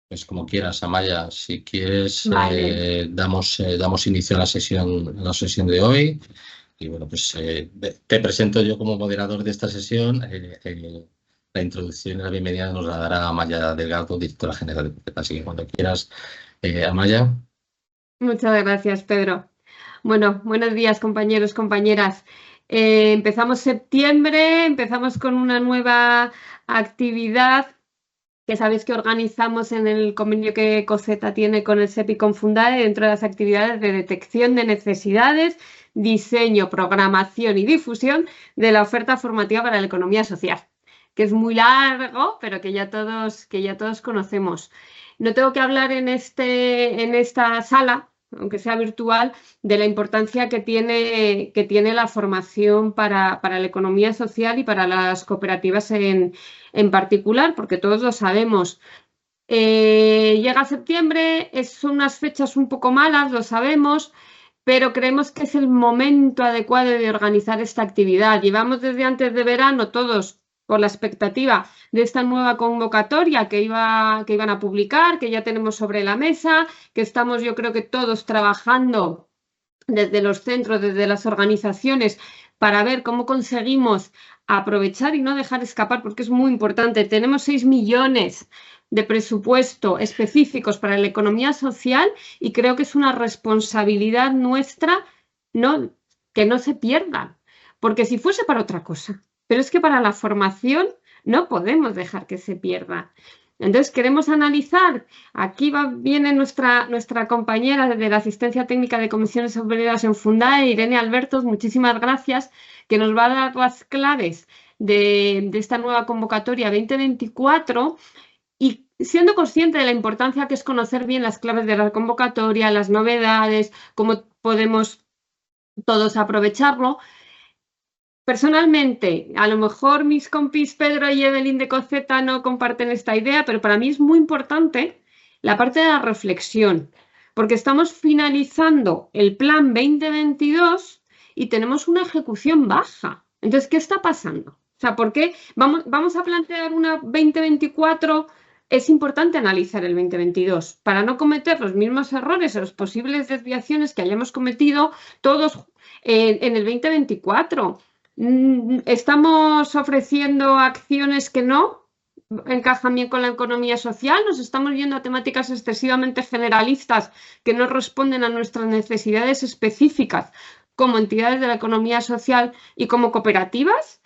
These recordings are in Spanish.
Pues como quieras, Amaya. Si quieres, Vale, damos inicio a la sesión de hoy. Y bueno, pues te presento yo como moderador de esta sesión. La introducción y la bienvenida nos la dará Amaya Delgado, directora general de Cofeta. Así que cuando quieras, Amaya. muchas gracias, Pedro. Bueno, buenos días, compañeros, compañeras. Empezamos septiembre, empezamos con una nueva actividad que sabéis que organizamos en el convenio que COSETA tiene con el SEPI y con Fundae dentro de las actividades de detección de necesidades, diseño, programación y difusión de la oferta formativa para la economía social, que es muy largo, pero que ya todos conocemos. No tengo que hablar en esta sala, aunque sea virtual, de la importancia que tiene la formación para la economía social y para las cooperativas en particular, porque todos lo sabemos. Llega septiembre, son unas fechas un poco malas, lo sabemos, pero creemos que es el momento adecuado de organizar esta actividad. Llevamos desde antes de verano todos con la expectativa de esta nueva convocatoria que iban a publicar, que ya tenemos sobre la mesa, que estamos yo creo que todos trabajando desde los centros, desde las organizaciones, para ver cómo conseguimos aprovechar y no dejar escapar, porque es muy importante. Tenemos 6 millones de presupuesto específicos para la economía social y creo que es una responsabilidad nuestra no, que no se pierdan, porque si fuese para otra cosa, pero es que para la formación no podemos dejar que se pierda. Entonces queremos analizar, viene nuestra compañera de la asistencia técnica de comisiones obreras en Fundae, Irene Albertos, muchísimas gracias, que nos va a dar las claves de esta nueva convocatoria 2024 y siendo consciente de la importancia que es conocer bien las claves de la convocatoria, las novedades, cómo podemos todos aprovecharlo. Personalmente, a lo mejor mis compis Pedro y Evelyn de Coceta no comparten esta idea, pero para mí es muy importante la parte de la reflexión, porque estamos finalizando el plan 2022 y tenemos una ejecución baja. Entonces, ¿qué está pasando? O sea, ¿por qué vamos a plantear una 2024? Es importante analizar el 2022 para no cometer los mismos errores o las posibles desviaciones que hayamos cometido todos en el 2024. Estamos ofreciendo acciones que no encajan bien con la economía social, nos estamos yendo a temáticas excesivamente generalistas que no responden a nuestras necesidades específicas como entidades de la economía social y como cooperativas.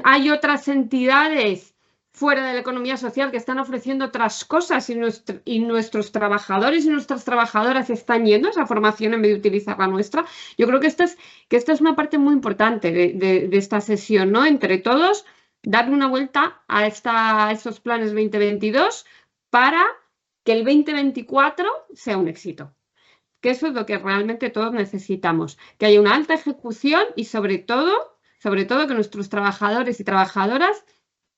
Hay otras entidades fuera de la economía social que están ofreciendo otras cosas y nuestros trabajadores y nuestras trabajadoras están yendo a esa formación en vez de utilizar la nuestra. Yo creo que esta es una parte muy importante de esta sesión, ¿no? Entre todos, darle una vuelta a estos planes 2022 para que el 2024 sea un éxito. Que eso es lo que realmente todos necesitamos, que haya una alta ejecución y sobre todo que nuestros trabajadores y trabajadoras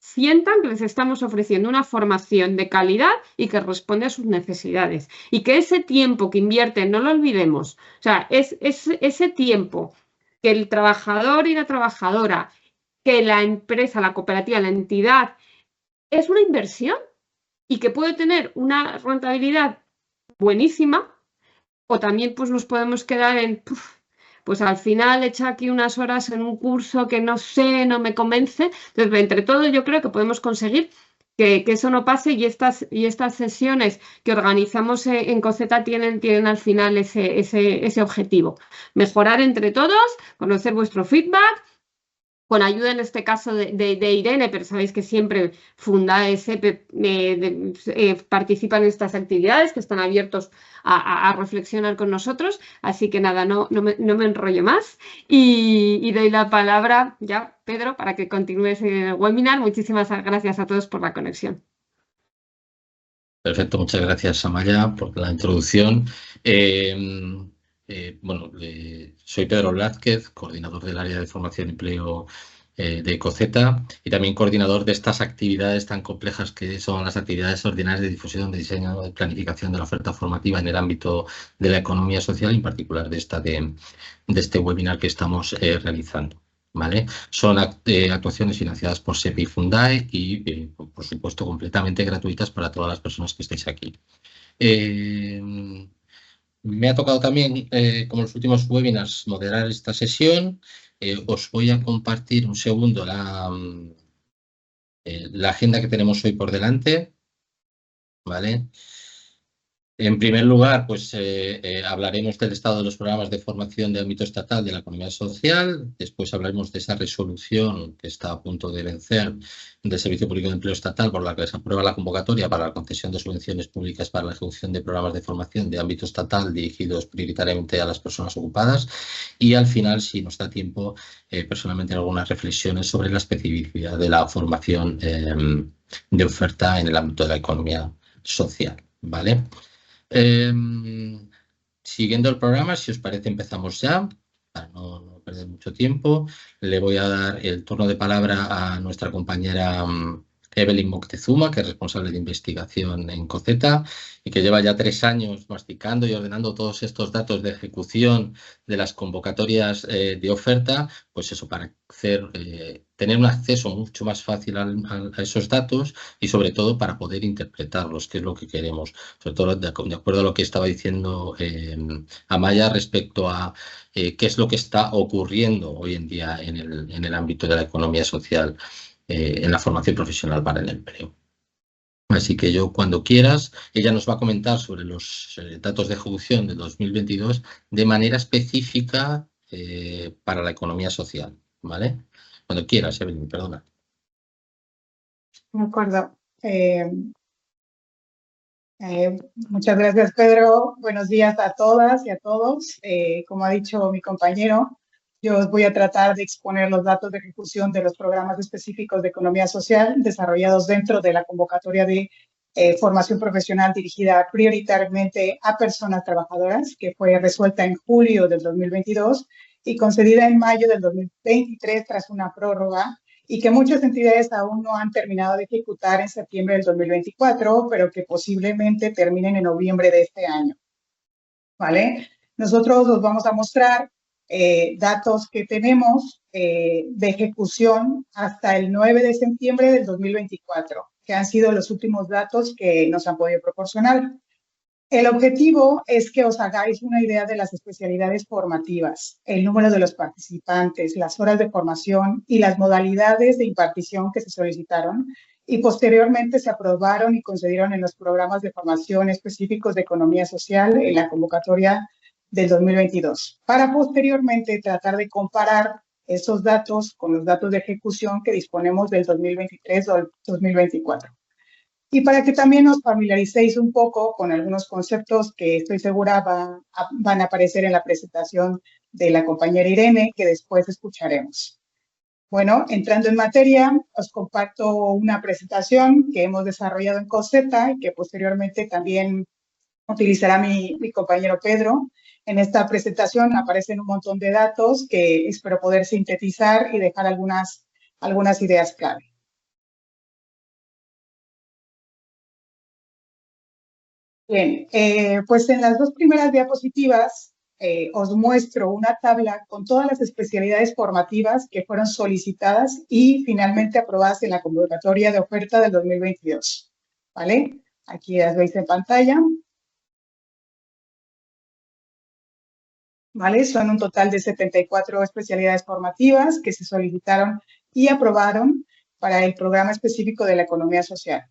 sientan que les estamos ofreciendo una formación de calidad y que responde a sus necesidades. Y que ese tiempo que invierten, no lo olvidemos, o sea, es ese tiempo que el trabajador y la trabajadora, que la empresa, la cooperativa, la entidad, es una inversión y que puede tener una rentabilidad buenísima, o también pues nos podemos quedar pues al final he hecho aquí unas horas en un curso que no sé, no me convence. Entonces, entre todo, yo creo que podemos conseguir que eso no pase y estas sesiones que organizamos en COSETA tienen al final ese objetivo. Mejorar entre todos, conocer vuestro feedback, con ayuda en este caso de Irene, pero sabéis que siempre Fundae, SEPE participan en estas actividades, que están abiertos a reflexionar con nosotros. Así que nada, no me enrollo más y doy la palabra ya, Pedro, para que continúes el webinar. Muchísimas gracias a todos por la conexión. Perfecto, muchas gracias, Amaya, por la introducción. Bueno, soy Pedro Blázquez, coordinador del área de formación y empleo de Ecoceta y también coordinador de estas actividades tan complejas que son las actividades ordinarias de difusión, de diseño, de planificación de la oferta formativa en el ámbito de la economía social, y en particular de este webinar que estamos realizando. ¿Vale? Son actuaciones financiadas por SEPI y Fundae y, por por supuesto, completamente gratuitas para todas las personas que estéis aquí. Me ha tocado también, como en los últimos webinars, moderar esta sesión. Os voy a compartir un segundo la agenda que tenemos hoy por delante, ¿vale? En primer lugar, pues hablaremos del estado de los programas de formación de ámbito estatal de la economía social. Después hablaremos de esa resolución que está a punto de vencer del Servicio Público de Empleo Estatal, por la que se aprueba la convocatoria para la concesión de subvenciones públicas para la ejecución de programas de formación de ámbito estatal dirigidos prioritariamente a las personas ocupadas. Y al final, si nos da tiempo, personalmente algunas reflexiones sobre la especificidad de la formación de oferta en el ámbito de la economía social, ¿vale? Siguiendo el programa, si os parece, empezamos ya, para no perder mucho tiempo. Le voy a dar el turno de palabra a nuestra compañera Evelyn Moctezuma, que es responsable de investigación en COCETA y que lleva ya 3 años masticando y ordenando todos estos datos de ejecución de las convocatorias de oferta, pues eso, para tener un acceso mucho más fácil a esos datos y sobre todo para poder interpretarlos, que es lo que queremos. Sobre todo de acuerdo a lo que estaba diciendo Amaya respecto a qué es lo que está ocurriendo hoy en día en el ámbito de la economía social, en la formación profesional para el empleo. Así que yo, cuando quieras, ella nos va a comentar sobre los datos de ejecución de 2022 de manera específica para la economía social, ¿vale? Cuando quieras, Evelyn, perdona. De acuerdo. Muchas gracias, Pedro. Buenos días a todas y a todos. Como ha dicho mi compañero, yo os voy a tratar de exponer los datos de ejecución de los programas específicos de economía social desarrollados dentro de la convocatoria de formación profesional dirigida prioritariamente a personas trabajadoras, que fue resuelta en julio del 2022 y concedida en mayo del 2023 tras una prórroga, y que muchas entidades aún no han terminado de ejecutar en septiembre del 2024, pero que posiblemente terminen en noviembre de este año. ¿Vale? Nosotros os vamos a mostrar datos que tenemos de ejecución hasta el 9 de septiembre del 2024, que han sido los últimos datos que nos han podido proporcionar. El objetivo es que os hagáis una idea de las especialidades formativas, el número de los participantes, las horas de formación y las modalidades de impartición que se solicitaron y posteriormente se aprobaron y concedieron en los programas de formación específicos de economía social en la convocatoria del 2022, para posteriormente tratar de comparar esos datos con los datos de ejecución que disponemos del 2023 o el 2024. Y para que también os familiaricéis un poco con algunos conceptos que estoy segura van a aparecer en la presentación de la compañera Irene, que después escucharemos. Bueno, entrando en materia, os comparto una presentación que hemos desarrollado en COCETA y que posteriormente también utilizará mi compañero Pedro. En esta presentación aparecen un montón de datos que espero poder sintetizar y dejar algunas ideas clave. Bien, pues en las 2 primeras diapositivas os muestro una tabla con todas las especialidades formativas que fueron solicitadas y finalmente aprobadas en la convocatoria de oferta del 2022. ¿Vale? Aquí las veis en pantalla. ¿Vale? Son un total de 74 especialidades formativas que se solicitaron y aprobaron para el programa específico de la economía social.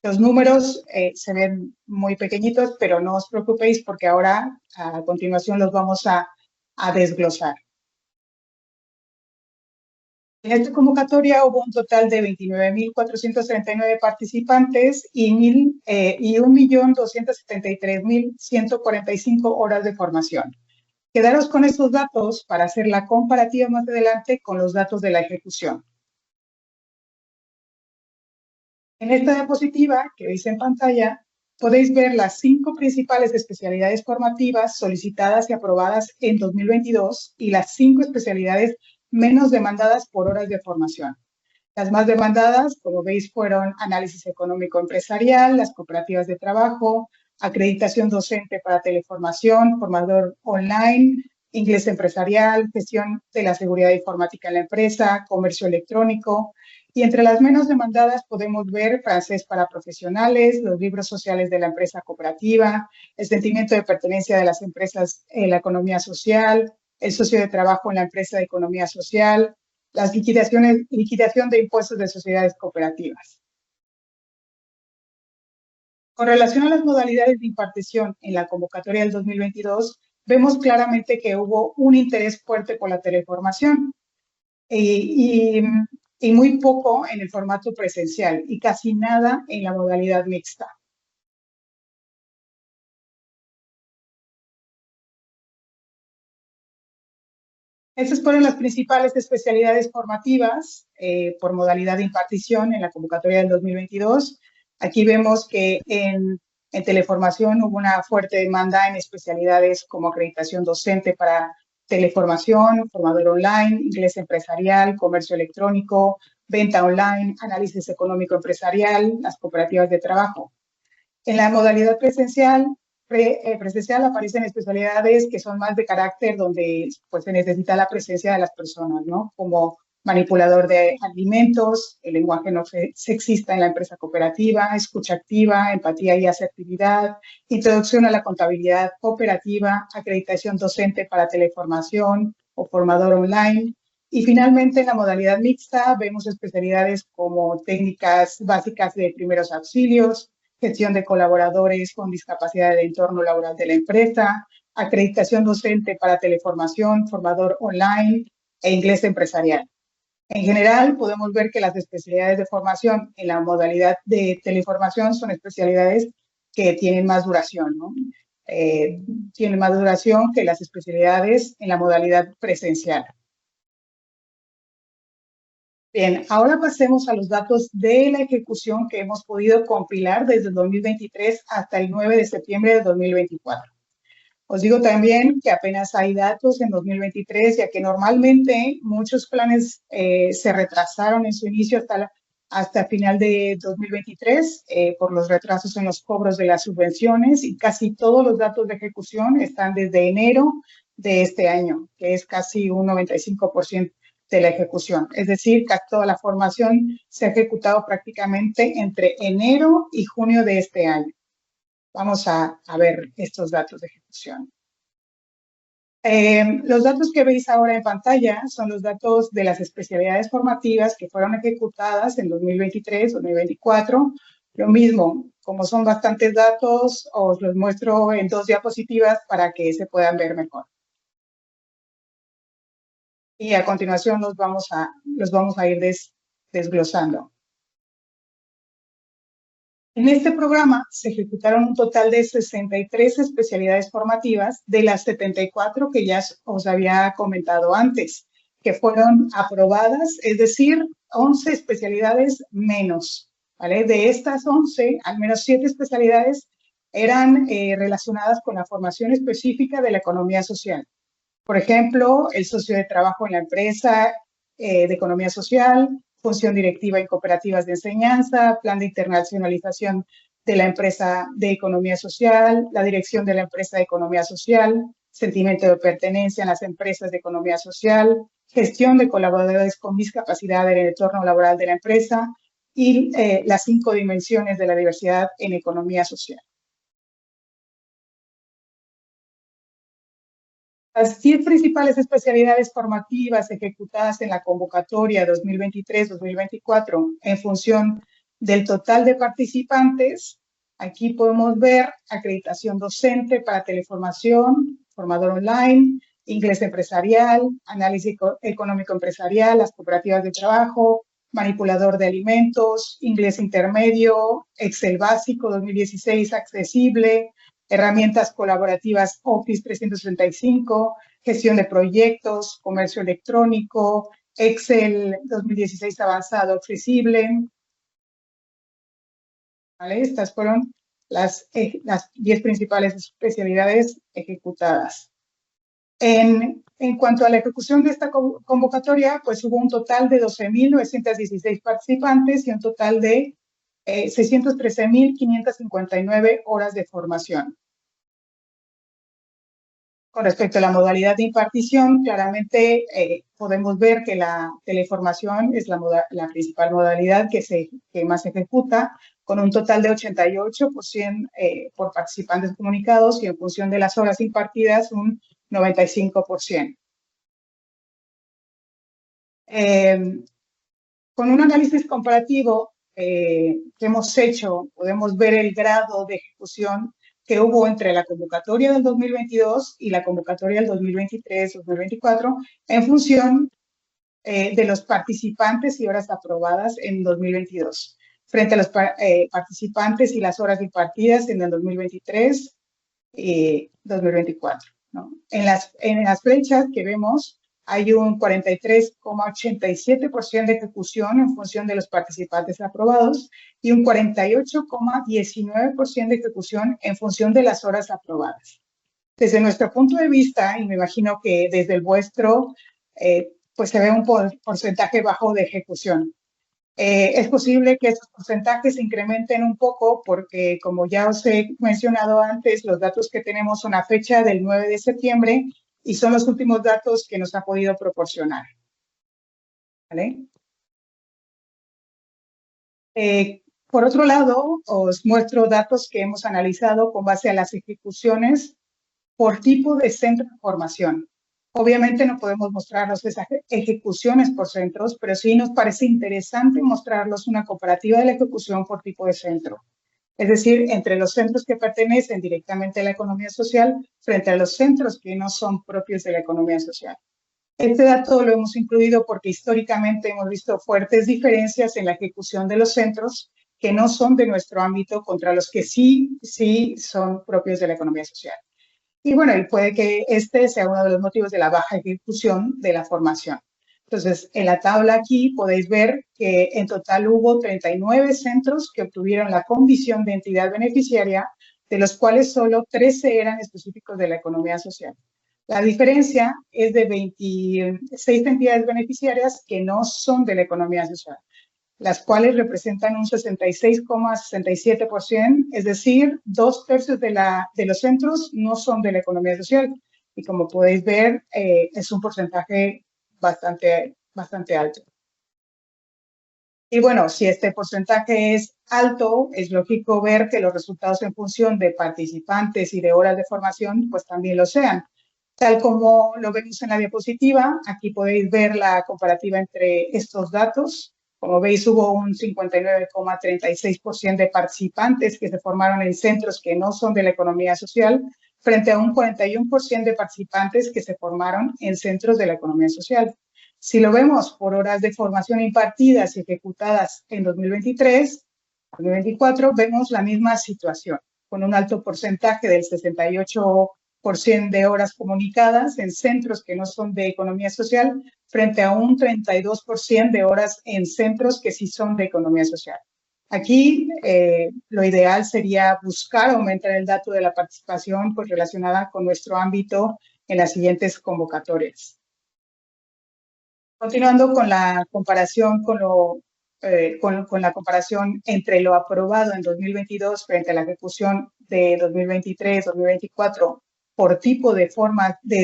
Los números se ven muy pequeñitos, pero no os preocupéis porque ahora a continuación los vamos a desglosar. En esta convocatoria hubo un total de 29.439 participantes y 1.273.145 horas de formación. Quedaros con estos datos para hacer la comparativa más adelante con los datos de la ejecución. En esta diapositiva que veis en pantalla, podéis ver las 5 principales especialidades formativas solicitadas y aprobadas en 2022 y las 5 especialidades menos demandadas por horas de formación. Las más demandadas, como veis, fueron análisis económico empresarial, las cooperativas de trabajo, acreditación docente para teleformación, formador online, inglés empresarial, gestión de la seguridad informática en la empresa, comercio electrónico, Y entre las menos demandadas podemos ver francés para profesionales, los libros sociales de la empresa cooperativa, el sentimiento de pertenencia de las empresas en la economía social, el socio de trabajo en la empresa de economía social, las liquidación de impuestos de sociedades cooperativas. Con relación a las modalidades de impartición en la convocatoria del 2022, vemos claramente que hubo un interés fuerte por la teleformación y muy poco en el formato presencial y casi nada en la modalidad mixta. Esas fueron las principales especialidades formativas por modalidad de impartición en la convocatoria del 2022. Aquí vemos que en teleformación hubo una fuerte demanda en especialidades como acreditación docente para teleformación, formador online, inglés empresarial, comercio electrónico, venta online, análisis económico empresarial, las cooperativas de trabajo. En la modalidad presencial aparecen especialidades que son más de carácter donde pues, se necesita la presencia de las personas, ¿no? Como manipulador de alimentos, el lenguaje no sexista en la empresa cooperativa, escucha activa, empatía y asertividad, introducción a la contabilidad cooperativa, acreditación docente para teleformación o formador online. Y finalmente, en la modalidad mixta, vemos especialidades como técnicas básicas de primeros auxilios, gestión de colaboradores con discapacidad del entorno laboral de la empresa, acreditación docente para teleformación, formador online e inglés empresarial. En general, podemos ver que las especialidades de formación en la modalidad de teleformación son especialidades que tienen más duración, ¿no? Tienen más duración que las especialidades en la modalidad presencial. Bien, ahora pasemos a los datos de la ejecución que hemos podido compilar desde el 2023 hasta el 9 de septiembre de 2024. Os digo también que apenas hay datos en 2023, ya que normalmente muchos planes se retrasaron en su inicio hasta final de 2023 por los retrasos en los cobros de las subvenciones y casi todos los datos de ejecución están desde enero de este año, que es casi un 95% de la ejecución. Es decir, que toda la formación se ha ejecutado prácticamente entre enero y junio de este año. Vamos a ver estos datos de ejecución. Los datos que veis ahora en pantalla son los datos de las especialidades formativas que fueron ejecutadas en 2023, 2024. Lo mismo, como son bastantes datos, os los muestro en 2 diapositivas para que se puedan ver mejor. Y a continuación los vamos a ir desglosando. En este programa se ejecutaron un total de 63 especialidades formativas de las 74 que ya os había comentado antes, que fueron aprobadas, es decir, 11 especialidades menos. ¿Vale? De estas 11, al menos 7 especialidades eran relacionadas con la formación específica de la economía social. Por ejemplo, el socio de trabajo en la empresa de economía social, función directiva en cooperativas de enseñanza, plan de internacionalización de la empresa de economía social, la dirección de la empresa de economía social, sentimiento de pertenencia en las empresas de economía social, gestión de colaboradores con discapacidad en el entorno laboral de la empresa y las 5 dimensiones de la diversidad en economía social. Las 10 principales especialidades formativas ejecutadas en la convocatoria 2023-2024 en función del total de participantes, aquí podemos ver acreditación docente para teleformación, formador online, inglés empresarial, análisis económico empresarial, las cooperativas de trabajo, manipulador de alimentos, inglés intermedio, Excel básico 2016 accesible, herramientas colaborativas Office 365, gestión de proyectos, comercio electrónico, Excel 2016 avanzado accesible. ¿Vale? Estas fueron las 10 principales especialidades ejecutadas. En cuanto a la ejecución de esta convocatoria, pues hubo un total de 12.916 participantes y un total de 613.559 horas de formación. Con respecto a la modalidad de impartición, claramente podemos ver que la teleformación es la principal modalidad que más se ejecuta, con un total de 88% por participantes comunicados y en función de las horas impartidas un 95%. Con un análisis comparativo que hemos hecho, podemos ver el grado de ejecución que hubo entre la convocatoria del 2022 y la convocatoria del 2023-2024 en función de los participantes y horas aprobadas en 2022, frente a los participantes y las horas impartidas en el 2023 y 2024. ¿no? En las flechas que vemos, hay un 43,87% de ejecución en función de los participantes aprobados y un 48,19% de ejecución en función de las horas aprobadas. Desde nuestro punto de vista, y me imagino que desde el vuestro, pues se ve un porcentaje bajo de ejecución. Es posible que estos porcentajes se incrementen un poco porque, como ya os he mencionado antes, los datos que tenemos son a fecha del 9 de septiembre y son los últimos datos que nos ha podido proporcionar. ¿Vale? Por otro lado, os muestro datos que hemos analizado con base a las ejecuciones por tipo de centro de formación. Obviamente no podemos mostrarlos esas ejecuciones por centros, pero sí nos parece interesante mostrarlos una comparativa de la ejecución por tipo de centro. Es decir, entre los centros que pertenecen directamente a la economía social frente a los centros que no son propios de la economía social. Este dato lo hemos incluido porque históricamente hemos visto fuertes diferencias en la ejecución de los centros que no son de nuestro ámbito contra los que sí son propios de la economía social. Y bueno, y puede que este sea uno de los motivos de la baja ejecución de la formación. Entonces, en la tabla aquí podéis ver que en total hubo 39 centros que obtuvieron la condición de entidad beneficiaria, de los cuales solo 13 eran específicos de la economía social. La diferencia es de 26 entidades beneficiarias que no son de la economía social, las cuales representan un 66,67%, es decir, 2/3 de los centros no son de la economía social. Y como podéis ver, es un porcentaje bastante alto. Y bueno, si este porcentaje es alto, es lógico ver que los resultados en función de participantes y de horas de formación, pues también lo sean. Tal como lo vemos en la diapositiva, aquí podéis ver la comparativa entre estos datos. Como veis, hubo un 59,36% de participantes que se formaron en centros que no son de la economía social, frente a un 41% de participantes que se formaron en centros de la economía social. Si lo vemos por horas de formación impartidas y ejecutadas en 2023-2024, vemos la misma situación, con un alto porcentaje del 68% de horas comunicadas en centros que no son de economía social, frente a un 32% de horas en centros que sí son de economía social. Aquí lo ideal sería buscar aumentar el dato de la participación pues, relacionada con nuestro ámbito en las siguientes convocatorias. Continuando con la comparación con la comparación entre lo aprobado en 2022 frente a la ejecución de 2023-2024 por tipo de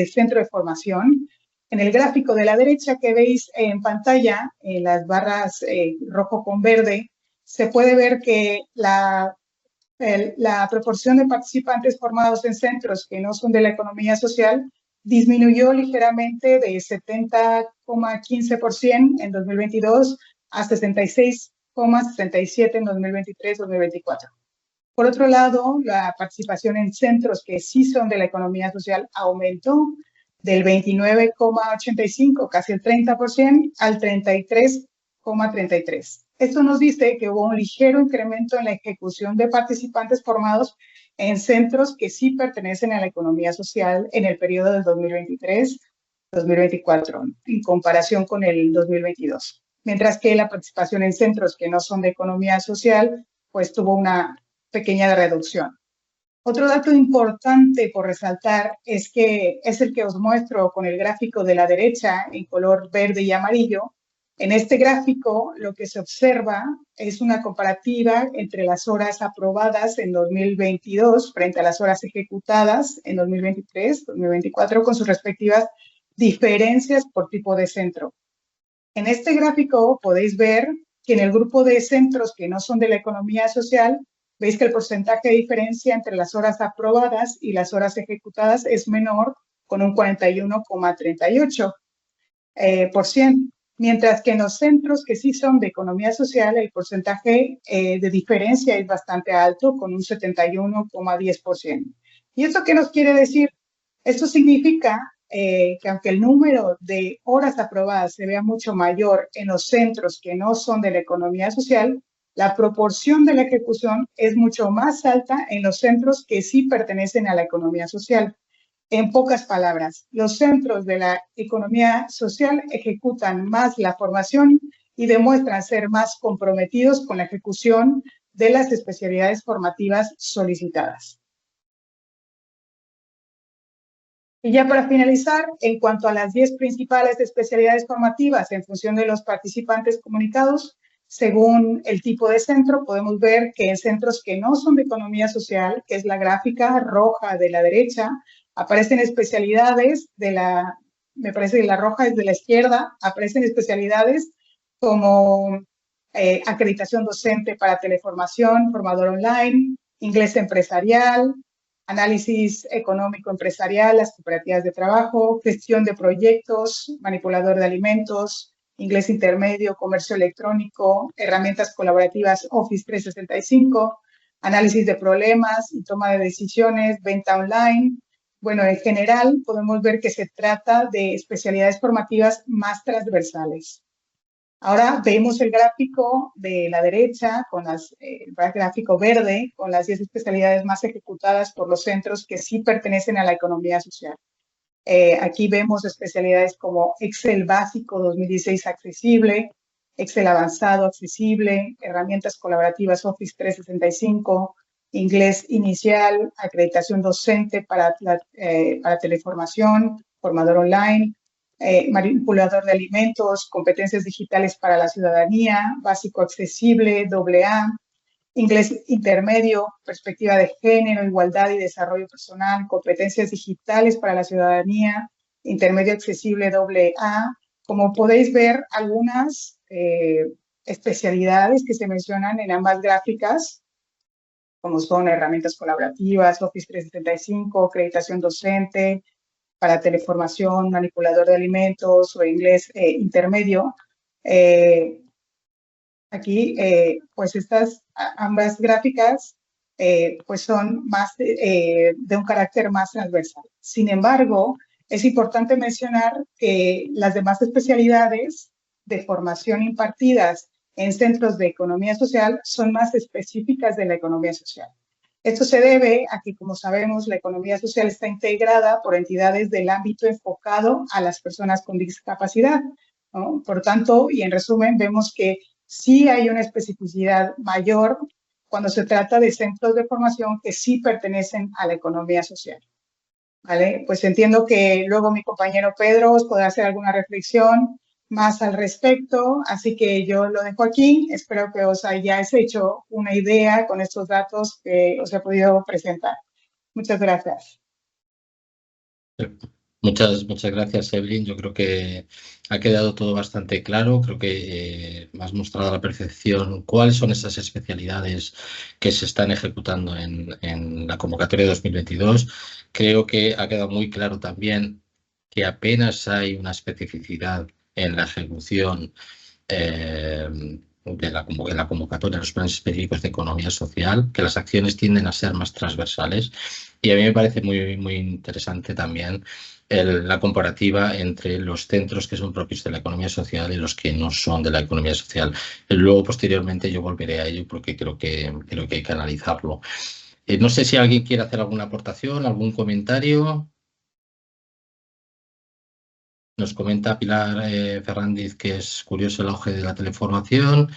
centro de formación, en el gráfico de la derecha que veis en pantalla, en las barras rojo con verde, se puede ver que la proporción de participantes formados en centros que no son de la economía social disminuyó ligeramente de 70,15% en 2022 a 66,67% en 2023-2024. Por otro lado, la participación en centros que sí son de la economía social aumentó del 29,85%, casi el 30%, al 33,33%. Esto nos dice que hubo un ligero incremento en la ejecución de participantes formados en centros que sí pertenecen a la economía social en el periodo del 2023-2024, en comparación con el 2022. Mientras que la participación en centros que no son de economía social, pues tuvo una pequeña reducción. Otro dato importante por resaltar es el que os muestro con el gráfico de la derecha en color verde y amarillo, En este gráfico lo que se observa es una comparativa entre las horas aprobadas en 2022 frente a las horas ejecutadas en 2023, 2024, con sus respectivas diferencias por tipo de centro. En este gráfico podéis ver que en el grupo de centros que no son de la economía social, veis que el porcentaje de diferencia entre las horas aprobadas y las horas ejecutadas es menor, con un 41,38%. Mientras que en los centros que sí son de economía social, el porcentaje de diferencia es bastante alto, con un 71,10%. ¿Y esto qué nos quiere decir? Esto significa que aunque el número de horas aprobadas se vea mucho mayor en los centros que no son de la economía social, la proporción de la ejecución es mucho más alta en los centros que sí pertenecen a la economía social. En pocas palabras, los centros de la economía social ejecutan más la formación y demuestran ser más comprometidos con la ejecución de las especialidades formativas solicitadas. Y ya para finalizar, en cuanto a las 10 principales especialidades formativas en función de los participantes comunicados, según el tipo de centro, podemos ver que en centros que no son de economía social, que es la gráfica roja de la derecha, aparecen especialidades me parece que la roja es de la izquierda, aparecen especialidades como acreditación docente para teleformación, formador online, inglés empresarial, análisis económico empresarial, las cooperativas de trabajo, gestión de proyectos, manipulador de alimentos, inglés intermedio, comercio electrónico, herramientas colaborativas Office 365, análisis de problemas y toma de decisiones, venta online. Bueno, en general podemos ver que se trata de especialidades formativas más transversales. Ahora vemos el gráfico de la derecha, el gráfico verde, con las 10 especialidades más ejecutadas por los centros que sí pertenecen a la economía social. Aquí vemos especialidades como Excel básico 2016 accesible, Excel avanzado accesible, herramientas colaborativas Office 365, inglés inicial, acreditación docente para teleformación, formador online, manipulador de alimentos, competencias digitales para la ciudadanía, básico accesible, AA, inglés intermedio, perspectiva de género, igualdad y desarrollo personal, competencias digitales para la ciudadanía, intermedio accesible, AA. Como podéis ver, algunas especialidades que se mencionan en ambas gráficas, como son herramientas colaborativas, Office 365, acreditación docente, para teleformación, manipulador de alimentos o inglés intermedio. Aquí, pues ambas gráficas pues son más de un carácter más transversal. Sin embargo, es importante mencionar que las demás especialidades de formación impartidas en centros de economía social son más específicas de la economía social. Esto se debe a que, como sabemos, la economía social está integrada por entidades del ámbito enfocado a las personas con discapacidad, ¿no? Por tanto, y en resumen, vemos que sí hay una especificidad mayor cuando se trata de centros de formación que sí pertenecen a la economía social. ¿Vale? Pues entiendo que luego mi compañero Pedro os podrá hacer alguna reflexión más al respecto, así que yo lo dejo aquí. Espero que os hayáis hecho una idea con estos datos que os he podido presentar. Muchas gracias. Muchas gracias, Evelyn. Yo creo que ha quedado todo bastante claro. Creo que me has mostrado a la perfección cuáles son esas especialidades que se están ejecutando en la convocatoria de 2022. Creo que ha quedado muy claro también que apenas hay una especificidad en la ejecución de la convocatoria de los planes específicos de economía social, que las acciones tienden a ser más transversales. Y a mí me parece muy interesante también la comparativa entre los centros que son propios de la economía social y los que no son de la economía social. Luego, posteriormente, yo volveré a ello porque creo que hay que analizarlo. No sé si alguien quiere hacer alguna aportación, algún comentario. Nos comenta Pilar Fernández que es curioso el auge de la teleformación.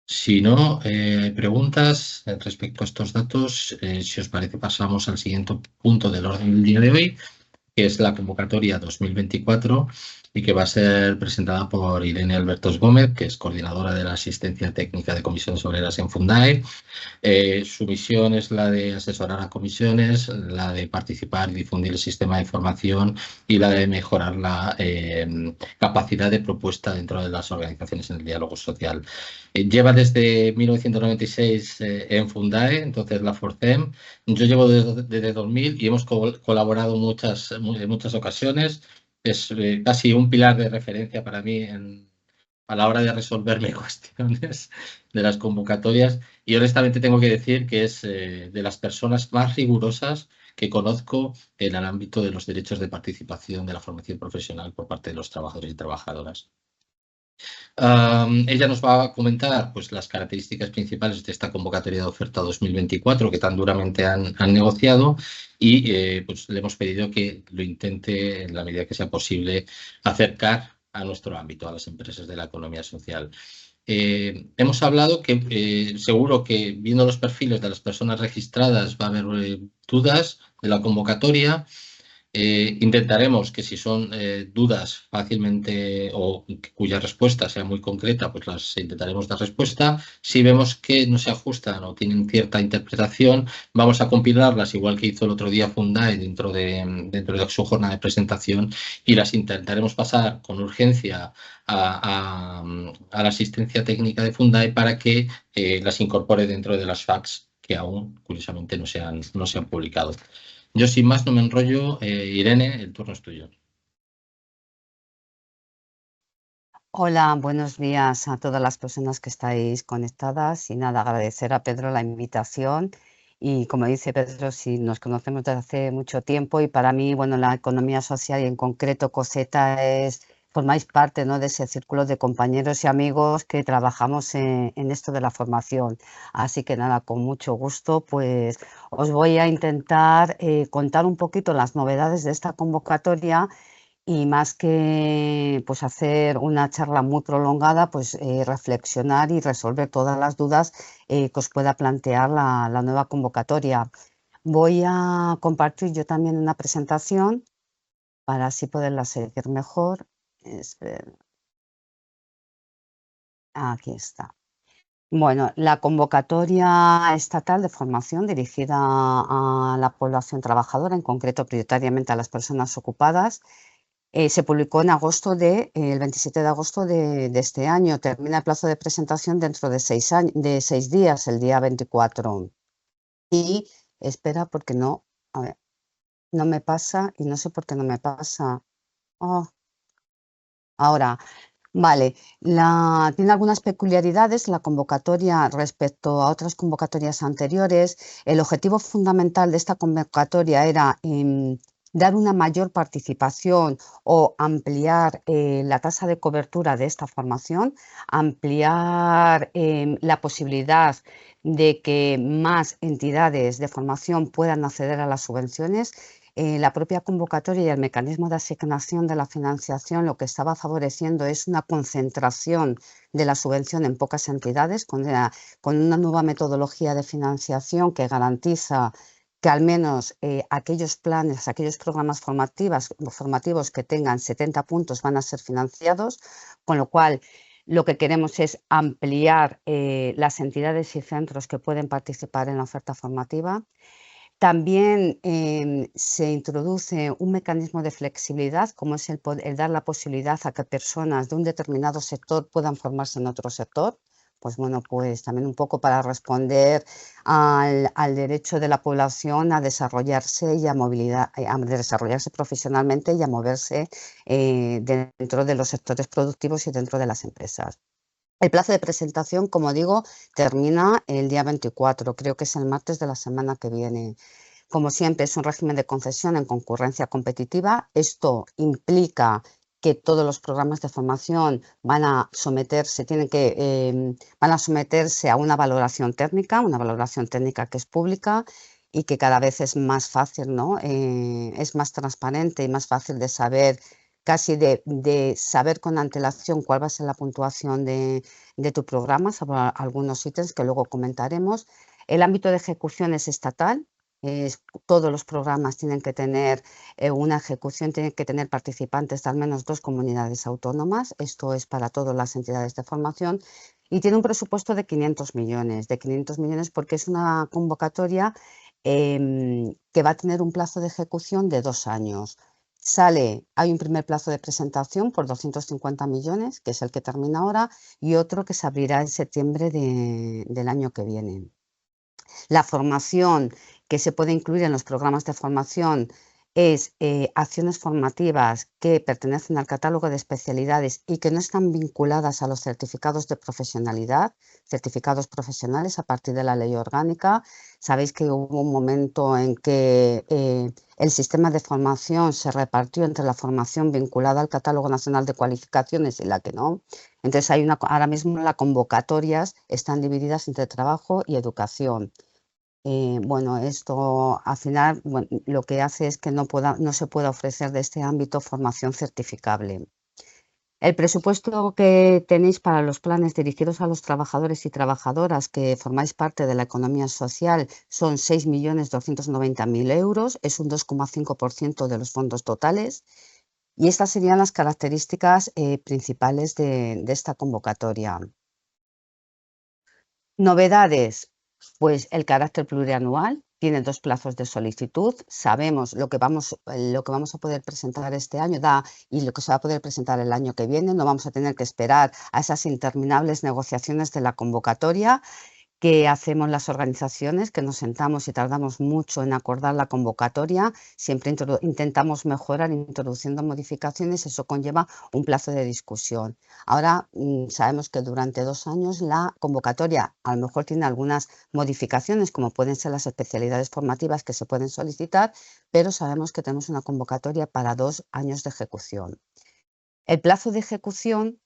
Si no, preguntas respecto a estos datos, si os parece pasamos al siguiente punto del orden del día de hoy, que es la convocatoria 2024 y que va a ser presentada por Irene Albertos Gómez, que es coordinadora de la asistencia técnica de comisiones obreras en Fundae. Su misión es la de asesorar a comisiones, la de participar y difundir el sistema de información y la de mejorar la capacidad de propuesta dentro de las organizaciones en el diálogo social. Lleva desde 1996 en Fundae, entonces la Forcem. Yo llevo desde 2000 y hemos colaborado en muchas ocasiones. Es casi un pilar de referencia para mí a la hora de resolverme cuestiones de las convocatorias. Y honestamente tengo que decir que es de las personas más rigurosas que conozco en el ámbito de los derechos de participación de la formación profesional por parte de los trabajadores y trabajadoras. Ella nos va a comentar pues, las características principales de esta convocatoria de oferta 2024 que tan duramente han negociado y pues, le hemos pedido que lo intente en la medida que sea posible acercar a nuestro ámbito, a las empresas de la economía social. Hemos hablado que seguro que viendo los perfiles de las personas registradas va a haber dudas de la convocatoria. Intentaremos que si son dudas fácilmente o cuya respuesta sea muy concreta, pues las intentaremos dar respuesta. Si vemos que no se ajustan o tienen cierta interpretación, vamos a compilarlas igual que hizo el otro día Fundae dentro de su jornada de presentación y las intentaremos pasar con urgencia a la asistencia técnica de Fundae para que las incorpore dentro de las FAQs que aún, curiosamente, no se han publicado. Yo sin más no me enrollo. Irene, el turno es tuyo. Hola, buenos días a todas las personas que estáis conectadas y nada, agradecer a Pedro la invitación y como dice Pedro, sí, nos conocemos desde hace mucho tiempo y para mí, bueno, la economía social y en concreto Coseta formáis parte, ¿no?, de ese círculo de compañeros y amigos que trabajamos en esto de la formación. Así que nada, con mucho gusto, pues os voy a intentar contar un poquito las novedades de esta convocatoria y más que pues hacer una charla muy prolongada, pues reflexionar y resolver todas las dudas que os pueda plantear la nueva convocatoria. Voy a compartir yo también una presentación para así poderla seguir mejor. Aquí está. Bueno, la convocatoria estatal de formación dirigida a la población trabajadora, en concreto prioritariamente a las personas ocupadas, se publicó en agosto el 27 de agosto de este año. Termina el plazo de presentación dentro de 6 días, el día 24. Y espera porque no, a ver, no me pasa y no sé por qué no me pasa. Oh. Ahora, vale, tiene algunas peculiaridades la convocatoria respecto a otras convocatorias anteriores. El objetivo fundamental de esta convocatoria era dar una mayor participación o ampliar la tasa de cobertura de esta formación, ampliar la posibilidad de que más entidades de formación puedan acceder a las subvenciones. La propia convocatoria y el mecanismo de asignación de la financiación lo que estaba favoreciendo es una concentración de la subvención en pocas entidades con una nueva metodología de financiación que garantiza que al menos aquellos planes, aquellos programas formativos que tengan 70 puntos van a ser financiados, con lo cual lo que queremos es ampliar las entidades y centros que pueden participar en la oferta formativa. También se introduce un mecanismo de flexibilidad, como es el dar la posibilidad a que personas de un determinado sector puedan formarse en otro sector. Pues bueno, pues también un poco para responder al derecho de la población a desarrollarse y a desarrollarse profesionalmente y a moverse dentro de los sectores productivos y dentro de las empresas. El plazo de presentación, como digo, termina el día 24, creo que es el martes de la semana que viene. Como siempre, es un régimen de concesión en concurrencia competitiva. Esto implica que todos los programas de formación van a someterse a una valoración técnica que es pública y que cada vez es más fácil, ¿no? Es más transparente y más fácil de saber, casi de saber con antelación cuál va a ser la puntuación de tu programa sobre algunos ítems que luego comentaremos. El ámbito de ejecución es estatal, Todos los programas tienen que tener una ejecución, tienen que tener participantes de al menos 2 comunidades autónomas. Esto es para todas las entidades de formación. Y tiene un presupuesto de 500 millones. De 500 millones porque es una convocatoria que va a tener un plazo de ejecución de 2 años. Hay un primer plazo de presentación por 250 millones, que es el que termina ahora, y otro que se abrirá en septiembre del año que viene. La formación que se puede incluir en los programas de formación es acciones formativas que pertenecen al catálogo de especialidades y que no están vinculadas a los certificados de profesionalidad, certificados profesionales a partir de la ley orgánica. Sabéis que hubo un momento en que el sistema de formación se repartió entre la formación vinculada al catálogo nacional de cualificaciones y la que no. Entonces ahora mismo las convocatorias están divididas entre trabajo y educación. Bueno, esto al final lo que hace es que no se pueda ofrecer de este ámbito formación certificable. El presupuesto que tenéis para los planes dirigidos a los trabajadores y trabajadoras que formáis parte de la economía social son 6.290.000 euros, es un 2,5% de los fondos totales. Y estas serían las características principales de esta convocatoria. Novedades, pues el carácter plurianual, tiene 2 plazos de solicitud, sabemos lo que vamos a poder presentar este año y lo que se va a poder presentar el año que viene, no vamos a tener que esperar a esas interminables negociaciones de la convocatoria que hacemos las organizaciones, que nos sentamos y tardamos mucho en acordar la convocatoria, siempre intentamos mejorar introduciendo modificaciones, eso conlleva un plazo de discusión. Ahora sabemos que durante 2 años la convocatoria a lo mejor tiene algunas modificaciones, como pueden ser las especialidades formativas que se pueden solicitar, pero sabemos que tenemos una convocatoria para 2 años de ejecución. El plazo de ejecución,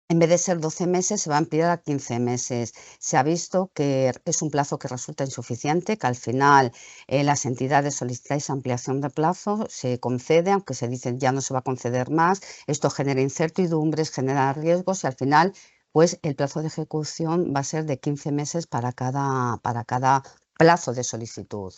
en vez de ser 12 meses, se va a ampliar a 15 meses. Se ha visto que es un plazo que resulta insuficiente, que al final las entidades solicitáis ampliación de plazo, se concede, aunque se dice ya no se va a conceder más. Esto genera incertidumbres, genera riesgos y al final pues el plazo de ejecución va a ser de 15 meses para cada plazo de solicitud.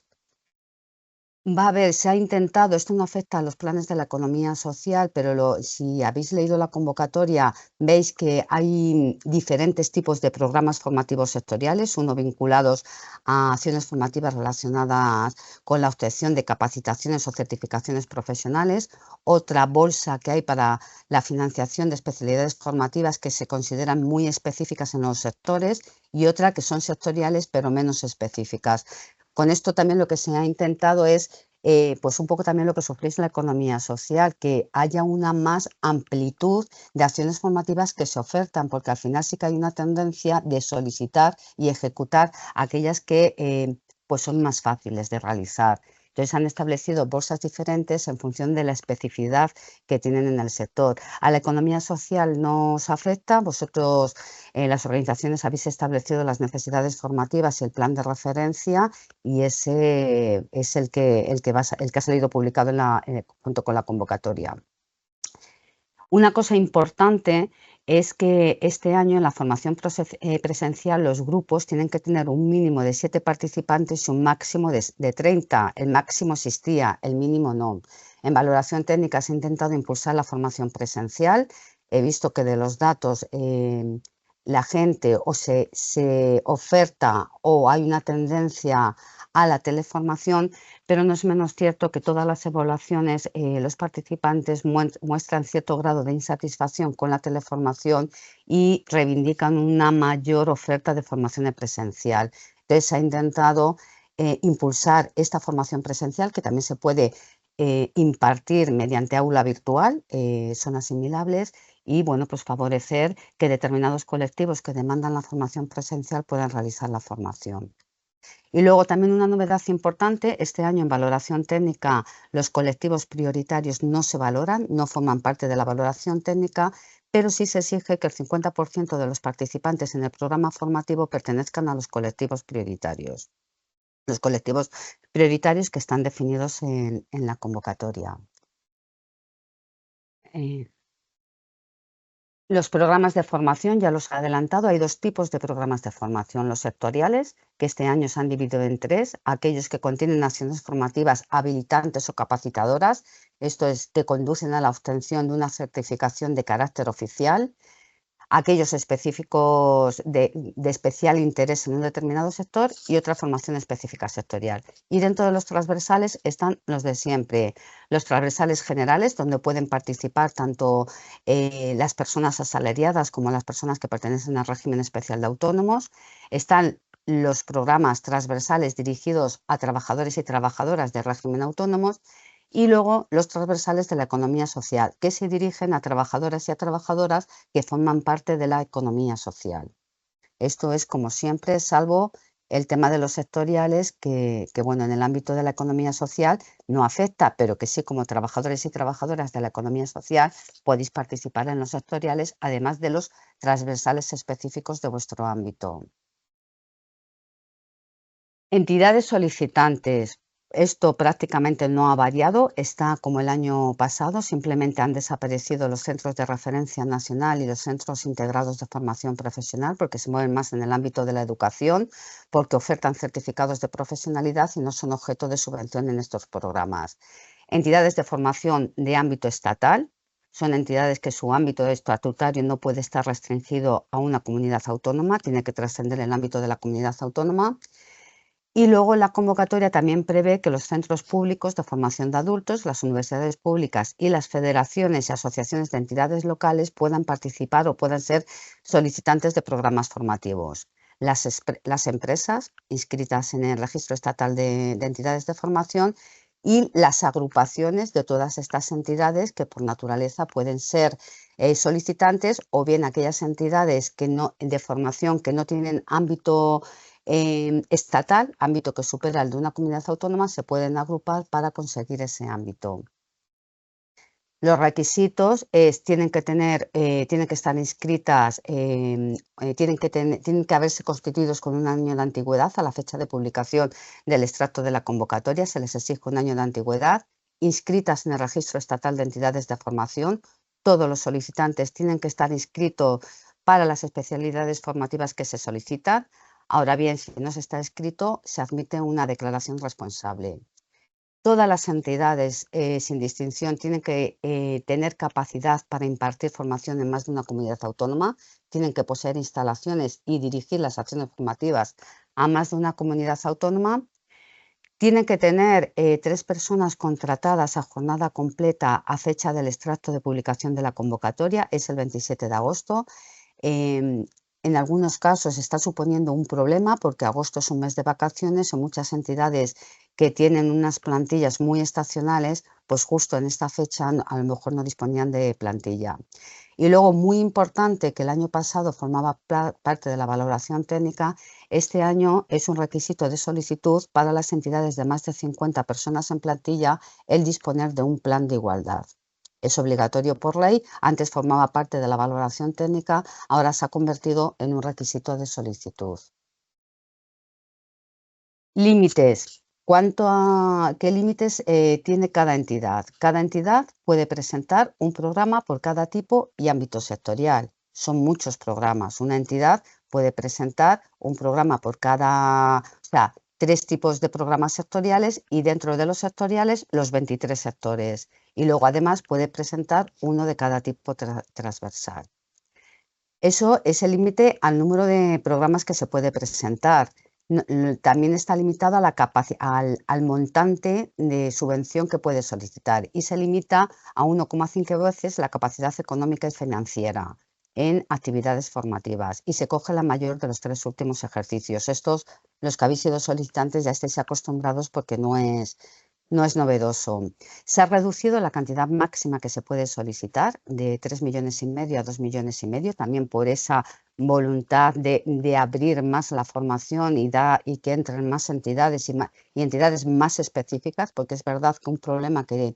Se ha intentado, esto no afecta a los planes de la economía social, pero si habéis leído la convocatoria, veis que hay diferentes tipos de programas formativos sectoriales, uno vinculados a acciones formativas relacionadas con la obtención de capacitaciones o certificaciones profesionales, otra bolsa que hay para la financiación de especialidades formativas que se consideran muy específicas en los sectores y otra que son sectoriales pero menos específicas. Con esto también lo que se ha intentado es, pues un poco también lo que sufrís en la economía social, que haya una más amplitud de acciones formativas que se ofertan, porque al final sí que hay una tendencia de solicitar y ejecutar aquellas que pues son más fáciles de realizar. Entonces han establecido bolsas diferentes en función de la especificidad que tienen en el sector. A la economía social no os afecta, vosotros las organizaciones habéis establecido las necesidades formativas y el plan de referencia y ese es el que ha salido publicado junto con la convocatoria. Una cosa importante es que este año en la formación presencial los grupos tienen que tener un mínimo de 7 participantes y un máximo de 30. El máximo existía, el mínimo no. En valoración técnica se ha intentado impulsar la formación presencial. He visto que de los datos la gente o se oferta o hay una tendencia a la teleformación, pero no es menos cierto que todas las evaluaciones, los participantes muestran cierto grado de insatisfacción con la teleformación y reivindican una mayor oferta de formación presencial. Entonces se ha intentado impulsar esta formación presencial que también se puede impartir mediante aula virtual, son asimilables y bueno, pues favorecer que determinados colectivos que demandan la formación presencial puedan realizar la formación. Y luego también una novedad importante, este año en valoración técnica los colectivos prioritarios no se valoran, no forman parte de la valoración técnica, pero sí se exige que el 50% de los participantes en el programa formativo pertenezcan a los colectivos prioritarios. Los colectivos prioritarios que están definidos en la convocatoria. Los programas de formación, ya los he adelantado, hay dos tipos de programas de formación. Los sectoriales, que este año se han dividido en tres, aquellos que contienen acciones formativas habilitantes o capacitadoras, esto es, que conducen a la obtención de una certificación de carácter oficial, aquellos específicos de especial interés en un determinado sector y otra formación específica sectorial. Y dentro de los transversales están los de siempre, los transversales generales, donde pueden participar tanto las personas asalariadas como las personas que pertenecen al régimen especial de autónomos. Están los programas transversales dirigidos a trabajadores y trabajadoras de régimen autónomos, y luego los transversales de la economía social, que se dirigen a trabajadoras y a trabajadoras que forman parte de la economía social. Esto es como siempre, salvo el tema de los sectoriales, que bueno, en el ámbito de la economía social no afecta, pero que sí, como trabajadores y trabajadoras de la economía social, podéis participar en los sectoriales, además de los transversales específicos de vuestro ámbito. Entidades solicitantes. Esto prácticamente no ha variado, está como el año pasado, simplemente han desaparecido los centros de referencia nacional y los centros integrados de formación profesional porque se mueven más en el ámbito de la educación, porque ofertan certificados de profesionalidad y no son objeto de subvención en estos programas. Entidades de formación de ámbito estatal. Son entidades que su ámbito estatutario no puede estar restringido a una comunidad autónoma, tiene que trascender el ámbito de la comunidad autónoma. Y luego la convocatoria también prevé que los centros públicos de formación de adultos, las universidades públicas y las federaciones y asociaciones de entidades locales puedan participar o puedan ser solicitantes de programas formativos. Las empresas inscritas en el Registro Estatal de Entidades de Formación y las agrupaciones de todas estas entidades que por naturaleza pueden ser solicitantes, o bien aquellas entidades de formación que no tienen ámbito estatal, ámbito que supera el de una comunidad autónoma, se pueden agrupar para conseguir ese ámbito. Los requisitos tienen que estar inscritas, tienen que haberse constituidos con un año de antigüedad a la fecha de publicación del extracto de la convocatoria, se les exige un año de antigüedad, inscritas en el Registro Estatal de Entidades de Formación. Todos los solicitantes tienen que estar inscritos para las especialidades formativas que se solicitan. Ahora bien, si no se está inscrito, se admite una declaración responsable. Todas las entidades, sin distinción, tienen que tener capacidad para impartir formación en más de una comunidad autónoma, tienen que poseer instalaciones y dirigir las acciones formativas a más de una comunidad autónoma, tienen que tener 3 personas contratadas a jornada completa a fecha del extracto de publicación de la convocatoria, es el 27 de agosto. En algunos casos está suponiendo un problema porque agosto es un mes de vacaciones y muchas entidades que tienen unas plantillas muy estacionales, pues justo en esta fecha a lo mejor no disponían de plantilla. Y luego, muy importante, que el año pasado formaba parte de la valoración técnica, este año es un requisito de solicitud para las entidades de más de 50 personas en plantilla el disponer de un plan de igualdad. Es obligatorio por ley, antes formaba parte de la valoración técnica, ahora se ha convertido en un requisito de solicitud. Límites. ¿Qué límites tiene cada entidad? Cada entidad puede presentar un programa por cada tipo y ámbito sectorial. Son muchos programas. Una entidad puede presentar un programa por cada, 3 tipos de programas sectoriales y dentro de los sectoriales los 23 sectores. Y luego además puede presentar uno de cada tipo transversal. Eso es el límite al número de programas que se puede presentar. También está limitado a al montante de subvención que puede solicitar y se limita a 1,5 veces la capacidad económica y financiera en actividades formativas y se coge la mayor de los 3 últimos ejercicios. Estos, los que habéis sido solicitantes, ya estáis acostumbrados porque no es novedoso. Se ha reducido la cantidad máxima que se puede solicitar de 3,5 millones a 2,5 millones, también por esa voluntad de abrir más la formación y que entren más entidades y entidades más específicas, porque es verdad que un problema que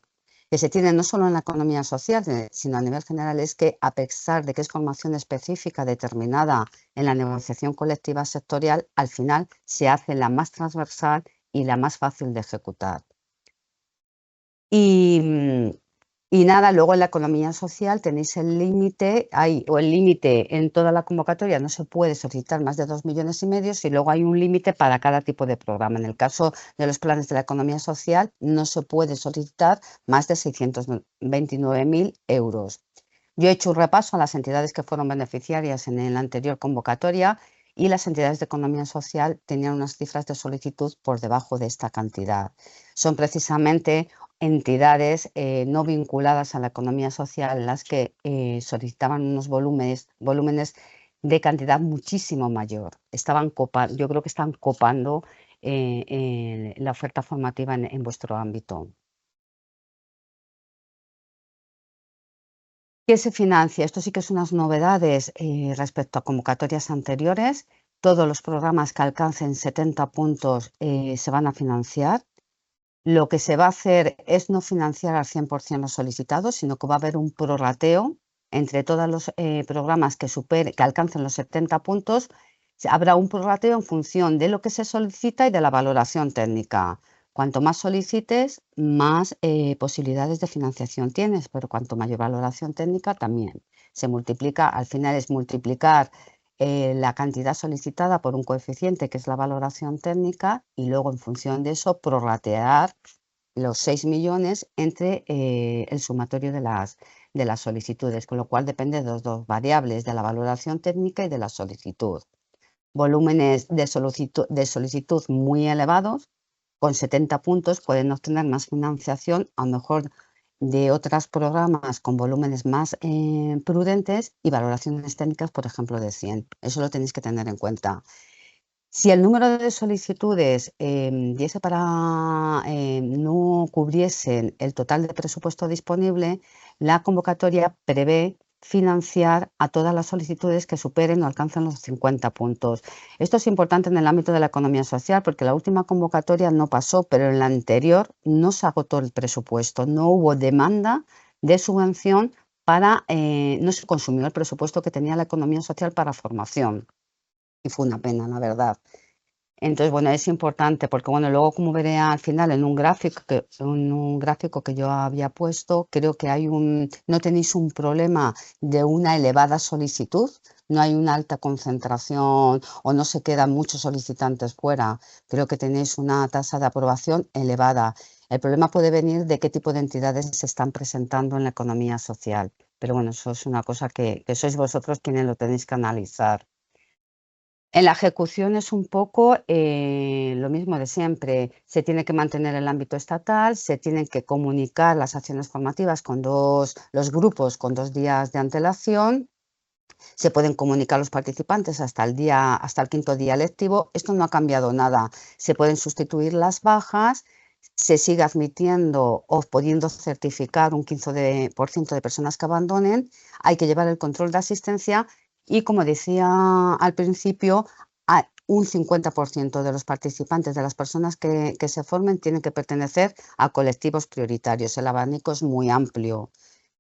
se tiene no solo en la economía social, sino a nivel general, es que a pesar de que es formación específica determinada en la negociación colectiva sectorial, al final se hace la más transversal y la más fácil de ejecutar. Y Y nada, luego en la economía social tenéis el límite, el límite en toda la convocatoria no se puede solicitar más de 2,5 millones y luego hay un límite para cada tipo de programa. En el caso de los planes de la economía social no se puede solicitar más de 629.000 euros. Yo he hecho un repaso a las entidades que fueron beneficiarias en la anterior convocatoria y las entidades de economía social tenían unas cifras de solicitud por debajo de esta cantidad. Son precisamente entidades no vinculadas a la economía social las que solicitaban unos volúmenes de cantidad muchísimo mayor. Yo creo que están copando la oferta formativa en vuestro ámbito. ¿Qué se financia? Esto sí que es unas novedades respecto a convocatorias anteriores. Todos los programas que alcancen 70 puntos se van a financiar. Lo que se va a hacer es no financiar al 100% los solicitados, sino que va a haber un prorrateo entre todos los programas que alcancen los 70 puntos. Habrá un prorrateo en función de lo que se solicita y de la valoración técnica. Cuanto más solicites, más posibilidades de financiación tienes, pero cuanto mayor valoración técnica también. Se multiplica, al final es multiplicar la cantidad solicitada por un coeficiente que es la valoración técnica y luego en función de eso prorratear los 6 millones entre el sumatorio de las solicitudes, con lo cual depende de las dos variables, de la valoración técnica y de la solicitud. Volúmenes de solicitud muy elevados, con 70 puntos pueden obtener más financiación, a lo mejor de otros programas con volúmenes más prudentes y valoraciones técnicas, por ejemplo, de 100. Eso lo tenéis que tener en cuenta. Si el número de solicitudes no cubriesen el total de presupuesto disponible, la convocatoria prevé financiar a todas las solicitudes que superen o alcancen los 50 puntos. Esto es importante en el ámbito de la economía social porque la última convocatoria no pasó, pero en la anterior no se agotó el presupuesto, no hubo demanda de subvención no se consumió el presupuesto que tenía la economía social para formación. Y fue una pena, la verdad. Entonces, bueno, es importante porque, bueno, luego como veré al final en un gráfico que yo había puesto, creo que no tenéis un problema de una elevada solicitud, no hay una alta concentración o no se quedan muchos solicitantes fuera. Creo que tenéis una tasa de aprobación elevada. El problema puede venir de qué tipo de entidades se están presentando en la economía social. Pero bueno, eso es una cosa que sois vosotros quienes lo tenéis que analizar. En la ejecución es un poco lo mismo de siempre. Se tiene que mantener el ámbito estatal, se tienen que comunicar las acciones formativas con los grupos con 2 días de antelación. Se pueden comunicar los participantes hasta el 5.º día lectivo. Esto no ha cambiado nada. Se pueden sustituir las bajas, se sigue admitiendo o pudiendo certificar un 15% de personas que abandonen. Hay que llevar el control de asistencia. Y como decía al principio, un 50% de los participantes, de las personas que se formen, tienen que pertenecer a colectivos prioritarios. El abanico es muy amplio.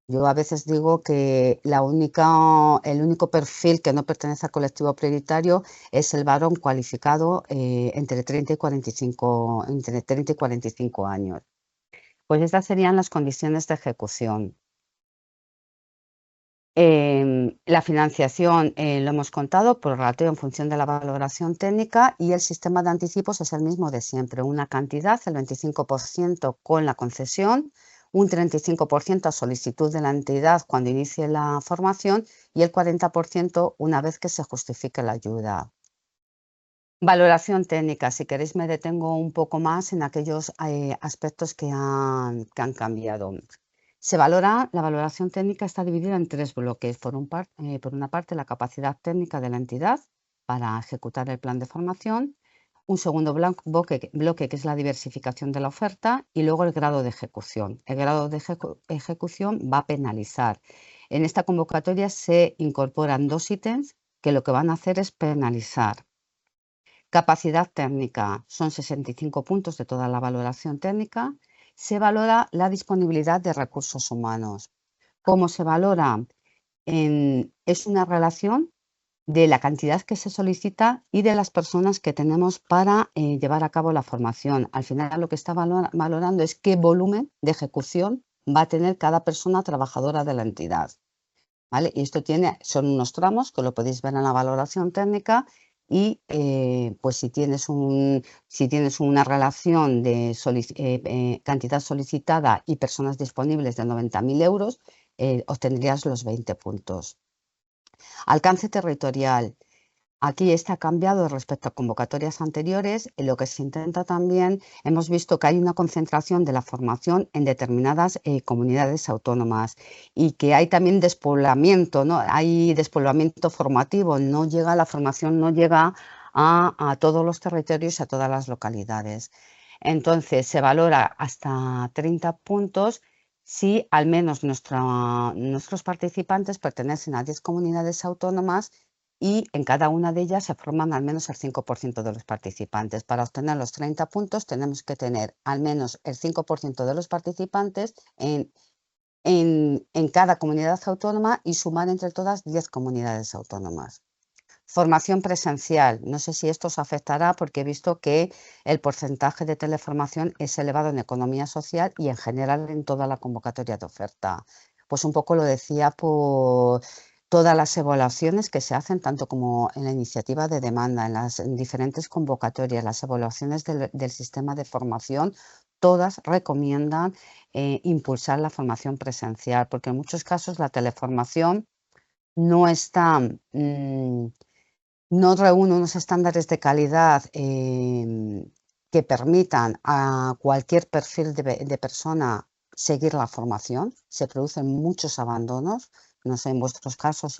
Yo a veces digo que el único perfil que no pertenece a colectivo prioritario es el varón cualificado entre 30 y 45 años. Pues estas serían las condiciones de ejecución. La financiación lo hemos contado, prorrateo en función de la valoración técnica y el sistema de anticipos es el mismo de siempre. Una cantidad, el 25% con la concesión, un 35% a solicitud de la entidad cuando inicie la formación y el 40% una vez que se justifique la ayuda. Valoración técnica, si queréis me detengo un poco más en aquellos aspectos que han cambiado. La valoración técnica está dividida en 3 bloques. Por una parte, la capacidad técnica de la entidad para ejecutar el plan de formación, un segundo bloque que es la diversificación de la oferta y luego el grado de ejecución. El grado de ejecución va a penalizar. En esta convocatoria se incorporan 2 ítems que lo que van a hacer es penalizar. Capacidad técnica, son 65 puntos de toda la valoración técnica. Se valora la disponibilidad de recursos humanos. ¿Cómo se valora? Es una relación de la cantidad que se solicita y de las personas que tenemos para llevar a cabo la formación. Al final lo que está valorando es qué volumen de ejecución va a tener cada persona trabajadora de la entidad. ¿Vale? Y esto son unos tramos que lo podéis ver en la valoración técnica y pues si tienes una relación de cantidad solicitada y personas disponibles de 90.000 euros, obtendrías los 20 puntos. Alcance territorial. Aquí está cambiado respecto a convocatorias anteriores. Lo que se intenta también, hemos visto que hay una concentración de la formación en determinadas comunidades autónomas y que hay también despoblamiento, ¿no? Hay despoblamiento formativo, la formación no llega a todos los territorios y a todas las localidades. Entonces, se valora hasta 30 puntos si al menos nuestros participantes pertenecen a 10 comunidades autónomas y en cada una de ellas se forman al menos el 5% de los participantes. Para obtener los 30 puntos tenemos que tener al menos el 5% de los participantes en cada comunidad autónoma y sumar entre todas 10 comunidades autónomas. Formación presencial. No sé si esto os afectará porque he visto que el porcentaje de teleformación es elevado en economía social y en general en toda la convocatoria de oferta. Pues un poco lo decía por todas las evaluaciones que se hacen, tanto como en la iniciativa de demanda, en diferentes convocatorias, las evaluaciones del sistema de formación, todas recomiendan impulsar la formación presencial, porque en muchos casos la teleformación no está... no reúne unos estándares de calidad que permitan a cualquier perfil de persona seguir la formación. Se producen muchos abandonos. No sé en vuestros casos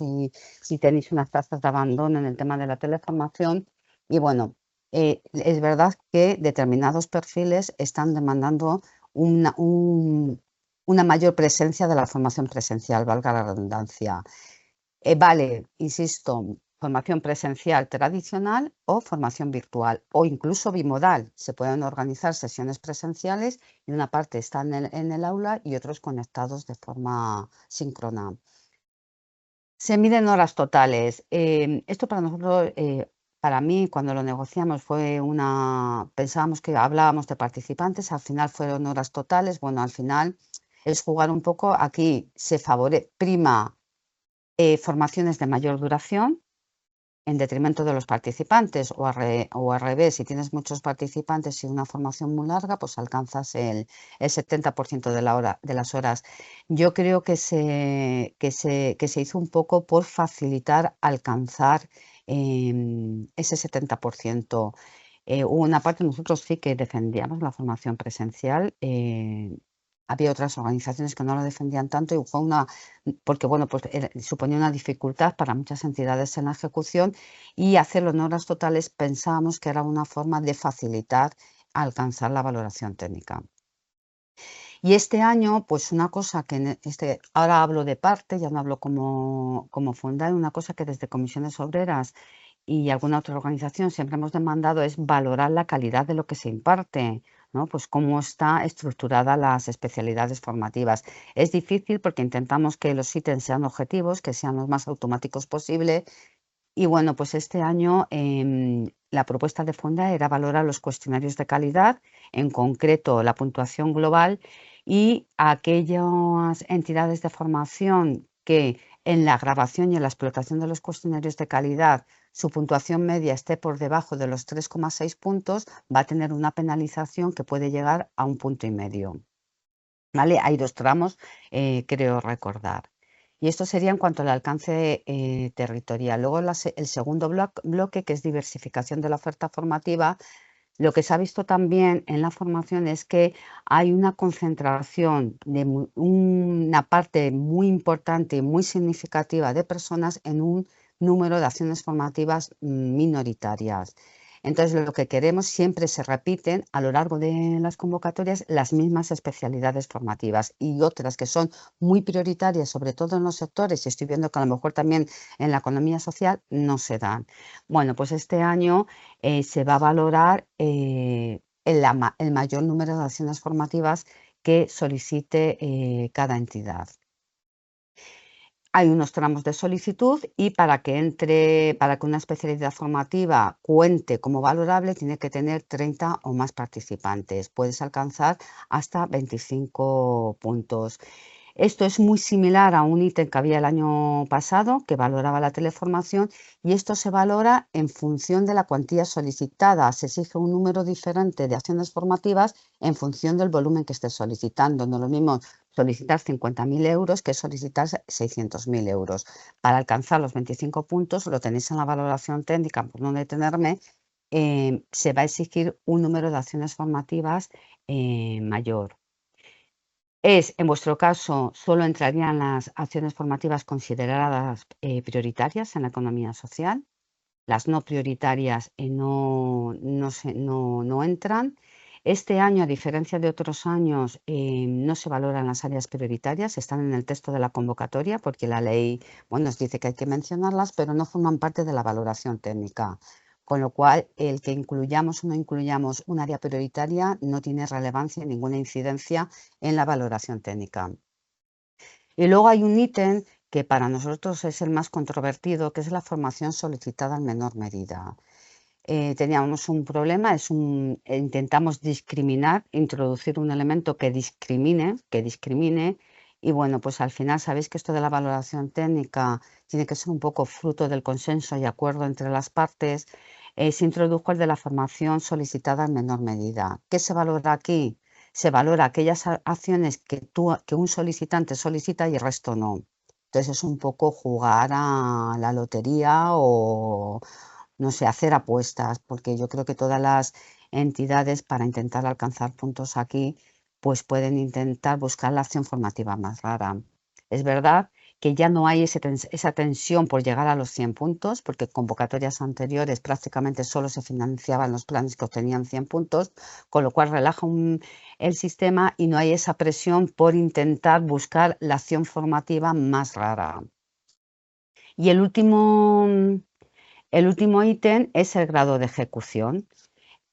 si tenéis unas tasas de abandono en el tema de la teleformación. Y bueno, es verdad que determinados perfiles están demandando una mayor presencia de la formación presencial, valga la redundancia. Vale, insisto, formación presencial tradicional o formación virtual o incluso bimodal. Se pueden organizar sesiones presenciales y una parte está en el aula y otros conectados de forma síncrona. Se miden horas totales. Esto para nosotros, para mí, cuando lo negociamos pensábamos que hablábamos de participantes, al final fueron horas totales. Bueno, al final es jugar un poco. Aquí se prima formaciones de mayor duración en detrimento de los participantes o al revés, si tienes muchos participantes y una formación muy larga, pues alcanzas el 70% de las horas. Yo creo que se hizo un poco por facilitar alcanzar ese 70%. Hubo una parte, nosotros sí que defendíamos la formación presencial. Había otras organizaciones que no lo defendían tanto y fue porque bueno, pues suponía una dificultad para muchas entidades en la ejecución y hacerlo en horas totales pensábamos que era una forma de facilitar alcanzar la valoración técnica. Y este año, pues una cosa que ahora hablo de parte, ya no hablo como fundar, una cosa que desde Comisiones Obreras y alguna otra organización siempre hemos demandado es valorar la calidad de lo que se imparte, ¿no? Pues cómo está estructurada las especialidades formativas. Es difícil porque intentamos que los ítems sean objetivos, que sean los más automáticos posible. Y bueno, pues este año la propuesta de Fonda era valorar los cuestionarios de calidad, en concreto la puntuación global y aquellas entidades de formación que en la grabación y en la explotación de los cuestionarios de calidad su puntuación media esté por debajo de los 3,6 puntos, va a tener una penalización que puede llegar a 1,5 puntos. ¿Vale? Hay 2 tramos, creo recordar. Y esto sería en cuanto al alcance territorial. Luego el segundo bloque, que es diversificación de la oferta formativa, lo que se ha visto también en la formación es que hay una concentración de una parte muy importante y muy significativa de personas en un número de acciones formativas minoritarias. Entonces, lo que queremos siempre se repiten a lo largo de las convocatorias las mismas especialidades formativas y otras que son muy prioritarias, sobre todo en los sectores, y estoy viendo que a lo mejor también en la economía social no se dan. Bueno, pues este año se va a valorar el mayor número de acciones formativas que solicite cada entidad. hay unos tramos de solicitud y para que una especialidad formativa cuente como valorable tiene que tener 30 o más participantes. Puedes alcanzar hasta 25 puntos. Esto es muy similar a un ítem que había el año pasado que valoraba la teleformación y esto se valora en función de la cuantía solicitada. Se exige un número diferente de acciones formativas en función del volumen que estés solicitando. No es lo mismo solicitar 50.000 euros que solicitar 600.000 euros. Para alcanzar los 25 puntos, lo tenéis en la valoración técnica, por no detenerme, se va a exigir un número de acciones formativas mayor. En vuestro caso, solo entrarían las acciones formativas consideradas prioritarias en la economía social. Las no prioritarias no entran. Este año, a diferencia de otros años, no se valoran las áreas prioritarias, están en el texto de la convocatoria porque la ley nos dice que hay que mencionarlas, pero no forman parte de la valoración técnica. Con lo cual, el que incluyamos o no incluyamos un área prioritaria no tiene relevancia, ninguna incidencia en la valoración técnica. Y luego hay un ítem que para nosotros es el más controvertido, que es la formación solicitada en menor medida. Teníamos un problema, intentamos discriminar, introducir un elemento que discrimine, y bueno, pues al final sabéis que esto de la valoración técnica tiene que ser un poco fruto del consenso y acuerdo entre las partes. Se introdujo el de la formación solicitada en menor medida. ¿Qué se valora aquí? Se valora aquellas acciones que un solicitante solicita y el resto no. Entonces es un poco jugar a la lotería o, no sé, hacer apuestas, porque yo creo que todas las entidades para intentar alcanzar puntos aquí, pues pueden intentar buscar la acción formativa más rara. Es verdad que ya no hay esa tensión por llegar a los 100 puntos, porque convocatorias anteriores prácticamente solo se financiaban los planes que obtenían 100 puntos, con lo cual relaja el sistema y no hay esa presión por intentar buscar la acción formativa más rara. Y el último ítem es el grado de ejecución.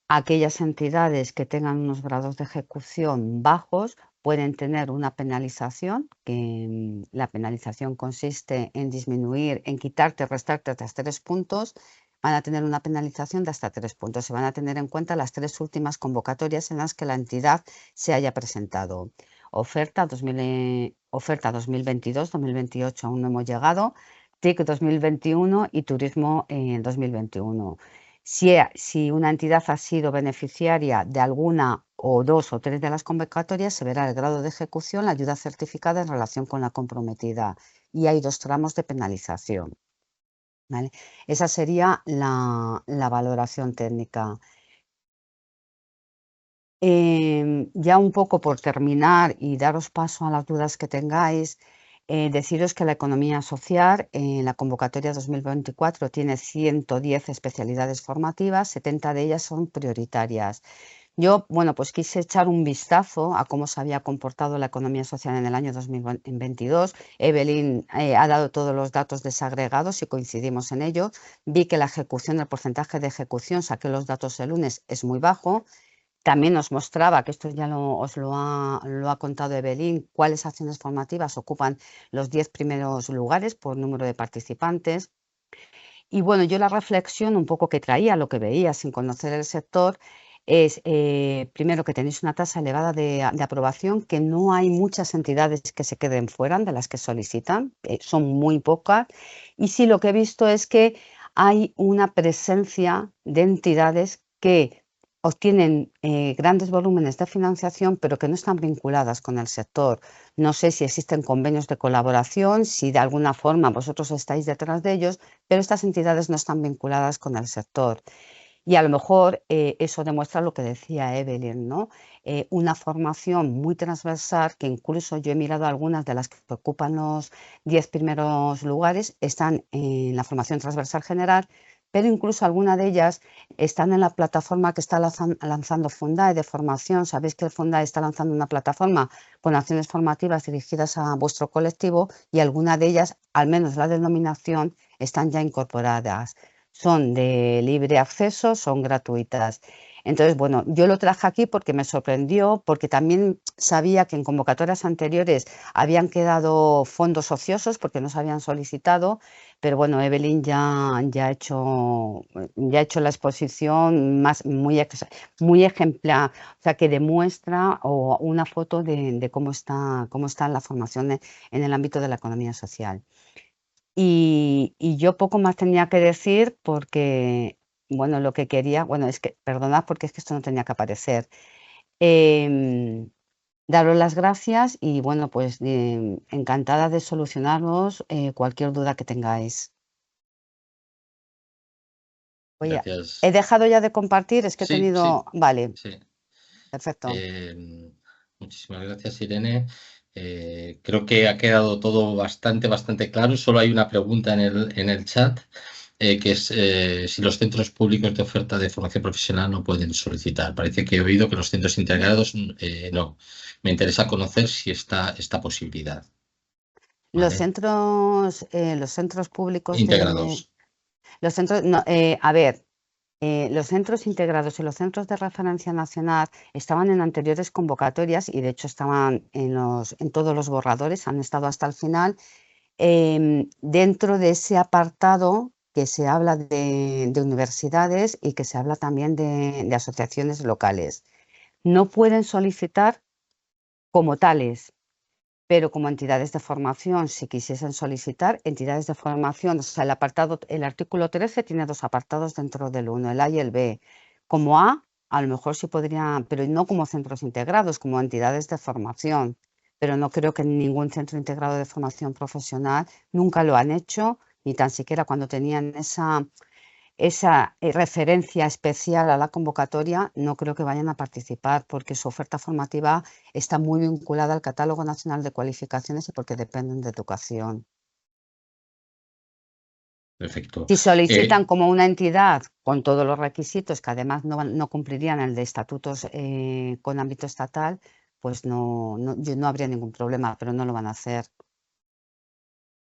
Aquellas entidades que tengan unos grados de ejecución bajos pueden tener una penalización, que la penalización consiste en disminuir, en quitarte, restarte hasta 3 puntos, van a tener una penalización de hasta 3 puntos. Se van a tener en cuenta las 3 últimas convocatorias en las que la entidad se haya presentado. Oferta 2022-2028 aún no hemos llegado, TIC 2021 y Turismo 2021. Si una entidad ha sido beneficiaria de alguna o 2 o 3 de las convocatorias, se verá el grado de ejecución, la ayuda certificada en relación con la comprometida. Y hay 2 tramos de penalización. ¿Vale? Esa sería la valoración técnica. Ya un poco por terminar y daros paso a las dudas que tengáis, deciros que la economía social en la convocatoria 2024 tiene 110 especialidades formativas, 70 de ellas son prioritarias. Yo, pues quise echar un vistazo a cómo se había comportado la economía social en el año 2022. Evelyn ha dado todos los datos desagregados y coincidimos en ello. Vi que la ejecución, el porcentaje de ejecución, saqué los datos el lunes, es muy bajo. También nos mostraba, que esto ya os lo ha contado Evelyn, cuáles acciones formativas ocupan los 10 primeros lugares por número de participantes. Y bueno, yo la reflexión un poco que traía, lo que veía sin conocer el sector, es primero que tenéis una tasa elevada de aprobación, que no hay muchas entidades que se queden fuera de las que solicitan, son muy pocas. Y sí, lo que he visto es que hay una presencia de entidades que obtienen grandes volúmenes de financiación, pero que no están vinculadas con el sector. No sé si existen convenios de colaboración, si de alguna forma vosotros estáis detrás de ellos, pero estas entidades no están vinculadas con el sector. Y a lo mejor eso demuestra lo que decía Evelyn, ¿no? Una formación muy transversal, que incluso yo he mirado algunas de las que ocupan los 10 primeros lugares, están en la formación transversal general, pero incluso algunas de ellas están en la plataforma que está lanzando Fundae de formación. Sabéis que el Fundae está lanzando una plataforma con acciones formativas dirigidas a vuestro colectivo y algunas de ellas, al menos la denominación, están ya incorporadas. son de libre acceso, son gratuitas. Entonces, bueno, yo lo traje aquí porque me sorprendió, porque también sabía que en convocatorias anteriores habían quedado fondos ociosos porque no se habían solicitado, pero bueno, Evelyn ya ha hecho la exposición muy ejemplar, o sea, que demuestra una foto de cómo está la formación en el ámbito de la economía social. Y yo poco más tenía que decir porque, bueno, lo que quería, bueno, es que, perdonad porque es que esto no tenía que aparecer. Em, Daros las gracias y, bueno, pues encantada de solucionaros cualquier duda que tengáis. Oye, Gracias. he dejado ya de compartir, es que he Sí, tenido... Vale, sí. perfecto. Muchísimas gracias, Irene. Creo que ha quedado todo bastante claro. Solo hay una pregunta en el chat, que es si los centros públicos de oferta de formación profesional no pueden solicitar. Parece que he oído que los centros integrados no. Me interesa conocer si está esta posibilidad. Los ¿Vale? centros públicos Integrados. Los centros, no, a ver, los centros integrados y los centros de referencia nacional estaban en anteriores convocatorias y de hecho estaban en todos los borradores, han estado hasta el final, dentro de ese apartado que se habla de universidades y que se habla también de asociaciones locales. No pueden solicitar como tales, pero como entidades de formación, si quisiesen solicitar entidades de formación, o sea, el artículo 13 tiene dos apartados dentro del 1, el A y el B. Como a lo mejor sí podrían, pero no como centros integrados, como entidades de formación. Pero no creo que ningún centro integrado de formación profesional nunca lo han hecho, ni tan siquiera cuando tenían esa referencia especial a la convocatoria, no creo que vayan a participar porque su oferta formativa está muy vinculada al Catálogo Nacional de Cualificaciones y porque dependen de educación. Perfecto. Si solicitan como una entidad con todos los requisitos que además no cumplirían el de estatutos con ámbito estatal, pues no habría ningún problema, pero no lo van a hacer.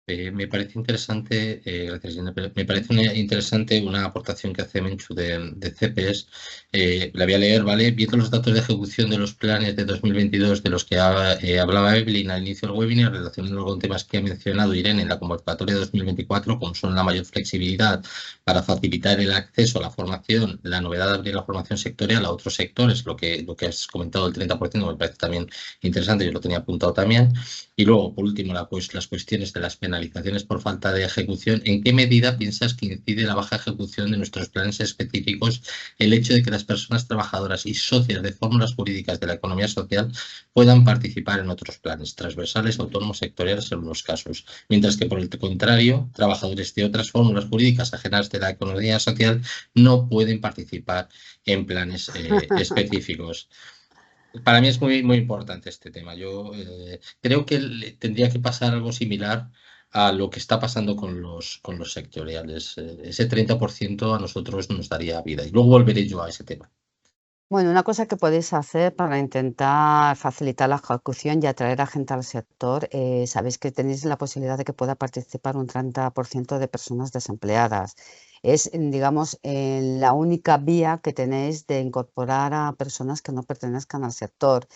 Me parece interesante, gracias, Gina, pero me parece interesante una aportación que hace Menchu de CEPES. La voy a leer, ¿vale? Viendo los datos de ejecución de los planes de 2022 de los que hablaba Evelyn al inicio del webinar, relacionado con temas que ha mencionado Irene en la convocatoria de 2024, como son la mayor flexibilidad para facilitar el acceso a la formación, la novedad de abrir la formación sectorial a otros sectores, lo que has comentado, el 30%, me parece también interesante, yo lo tenía apuntado también. Y luego, por último, las cuestiones de las penalizaciones por falta de ejecución. ¿En qué medida piensas que incide la baja ejecución de nuestros planes específicos el hecho de que las personas trabajadoras y socias de fórmulas jurídicas de la economía social puedan participar en otros planes transversales, autónomos, sectoriales en algunos casos? Mientras que, por el contrario, trabajadores de otras fórmulas jurídicas ajenas de la economía social no pueden participar en planes específicos. Para mí es muy importante este tema. Yo creo que tendría que pasar algo similar a lo que está pasando con los sectoriales. Ese 30% a nosotros nos daría vida. Y luego volveré yo a ese tema. Bueno, una cosa que podéis hacer para intentar facilitar la ejecución y atraer a gente al sector, sabéis que tenéis la posibilidad de que pueda participar un 30% de personas desempleadas. Es, digamos, la única vía que tenéis de incorporar a personas que no pertenezcan al sector.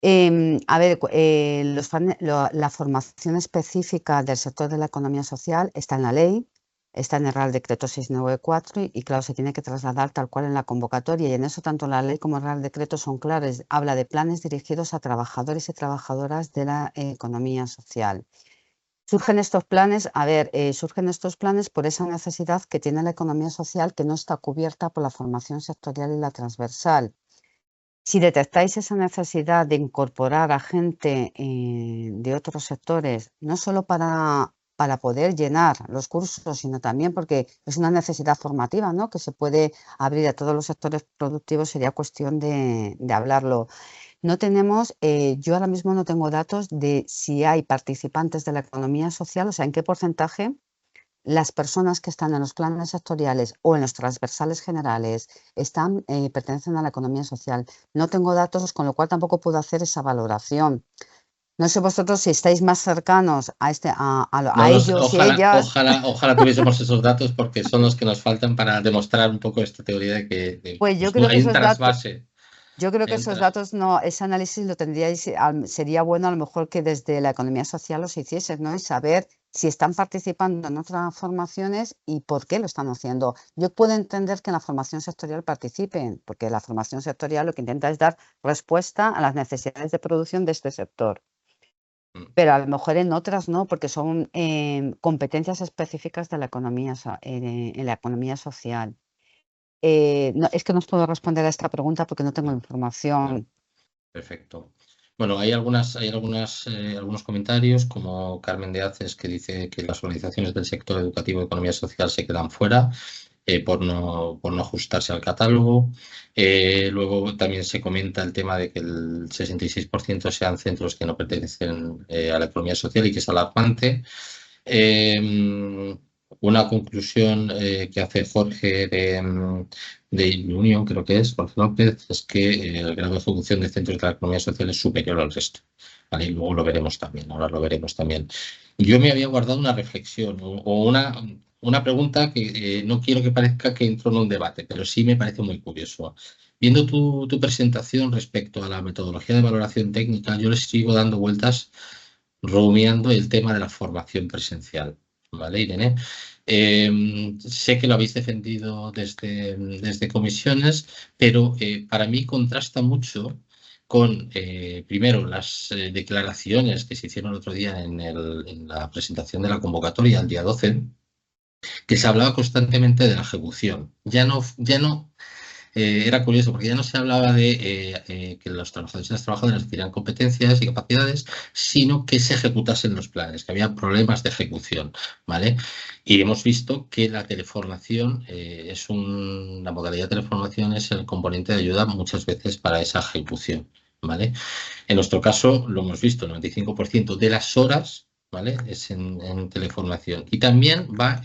A ver, la formación específica del sector de la economía social está en la ley, está en el Real Decreto 694 y claro, se tiene que trasladar tal cual en la convocatoria y en eso tanto la ley como el Real Decreto son claros. Habla de planes dirigidos a trabajadores y trabajadoras de la economía social. Surgen estos planes, surgen estos planes por esa necesidad que tiene la economía social que no está cubierta por la formación sectorial y la transversal. Si detectáis esa necesidad de incorporar a gente de otros sectores, no solo para poder llenar los cursos, sino también porque es una necesidad formativa, ¿no? Que se puede abrir a todos los sectores productivos, sería cuestión de hablarlo. No tenemos, yo ahora mismo no tengo datos de si hay participantes de la economía social, o sea, en qué porcentaje las personas que están en los planes sectoriales o en los transversales generales pertenecen a la economía social. No tengo datos, con lo cual tampoco puedo hacer esa valoración. No sé vosotros si estáis más cercanos a, No los- ellos y ojalá, ellas. ojalá tuviésemos esos datos porque son los que nos faltan para demostrar un poco esta teoría de que Pues yo pues, creo que hay un esos datos, trasvase. yo creo que Hay un esos tras- datos no, ese análisis lo tendríais, sería bueno a lo mejor que desde la economía social los hicieses, ¿no? Y saber si están participando en otras formaciones y por qué lo están haciendo. Yo puedo entender que en la formación sectorial participen, porque la formación sectorial lo que intenta es dar respuesta a las necesidades de producción de este sector. Pero a lo mejor en otras no, porque son competencias específicas de la economía, en la economía social. No, es que no os puedo responder a esta pregunta porque no tengo información. Perfecto. Bueno, hay algunos comentarios, como Carmen de Aces, que dice que las organizaciones del sector educativo y economía social se quedan fuera por no ajustarse al catálogo. Luego también se comenta el tema de que el 66% sean centros que no pertenecen a la economía social y que es alarmante. Una conclusión que hace Jorge de Unión, creo que es, Jorge López, es que el grado de ejecución de centros de la economía social es superior al resto. ¿Vale? Y luego lo veremos también, ahora lo veremos también. Yo me había guardado una reflexión o una pregunta que no quiero que parezca que entro en un debate, pero sí me parece muy curioso. Viendo tu presentación respecto a la metodología de valoración técnica, yo les sigo dando vueltas rumiando el tema de la formación presencial. ¿Vale, Irene? Sé que lo habéis defendido desde comisiones, pero para mí contrasta mucho con, primero, las declaraciones que se hicieron el otro día en la presentación de la convocatoria, el día 12, que se hablaba constantemente de la ejecución. Ya no era curioso porque ya no se hablaba de que los trabajadores y las trabajadoras adquirieran competencias y capacidades, sino que se ejecutasen los planes, que había problemas de ejecución, ¿vale? Y hemos visto que la teleformación la modalidad de teleformación es el componente de ayuda muchas veces para esa ejecución, ¿vale? En nuestro caso lo hemos visto, el 95% de las horas, ¿vale? Es en teleformación. Y también va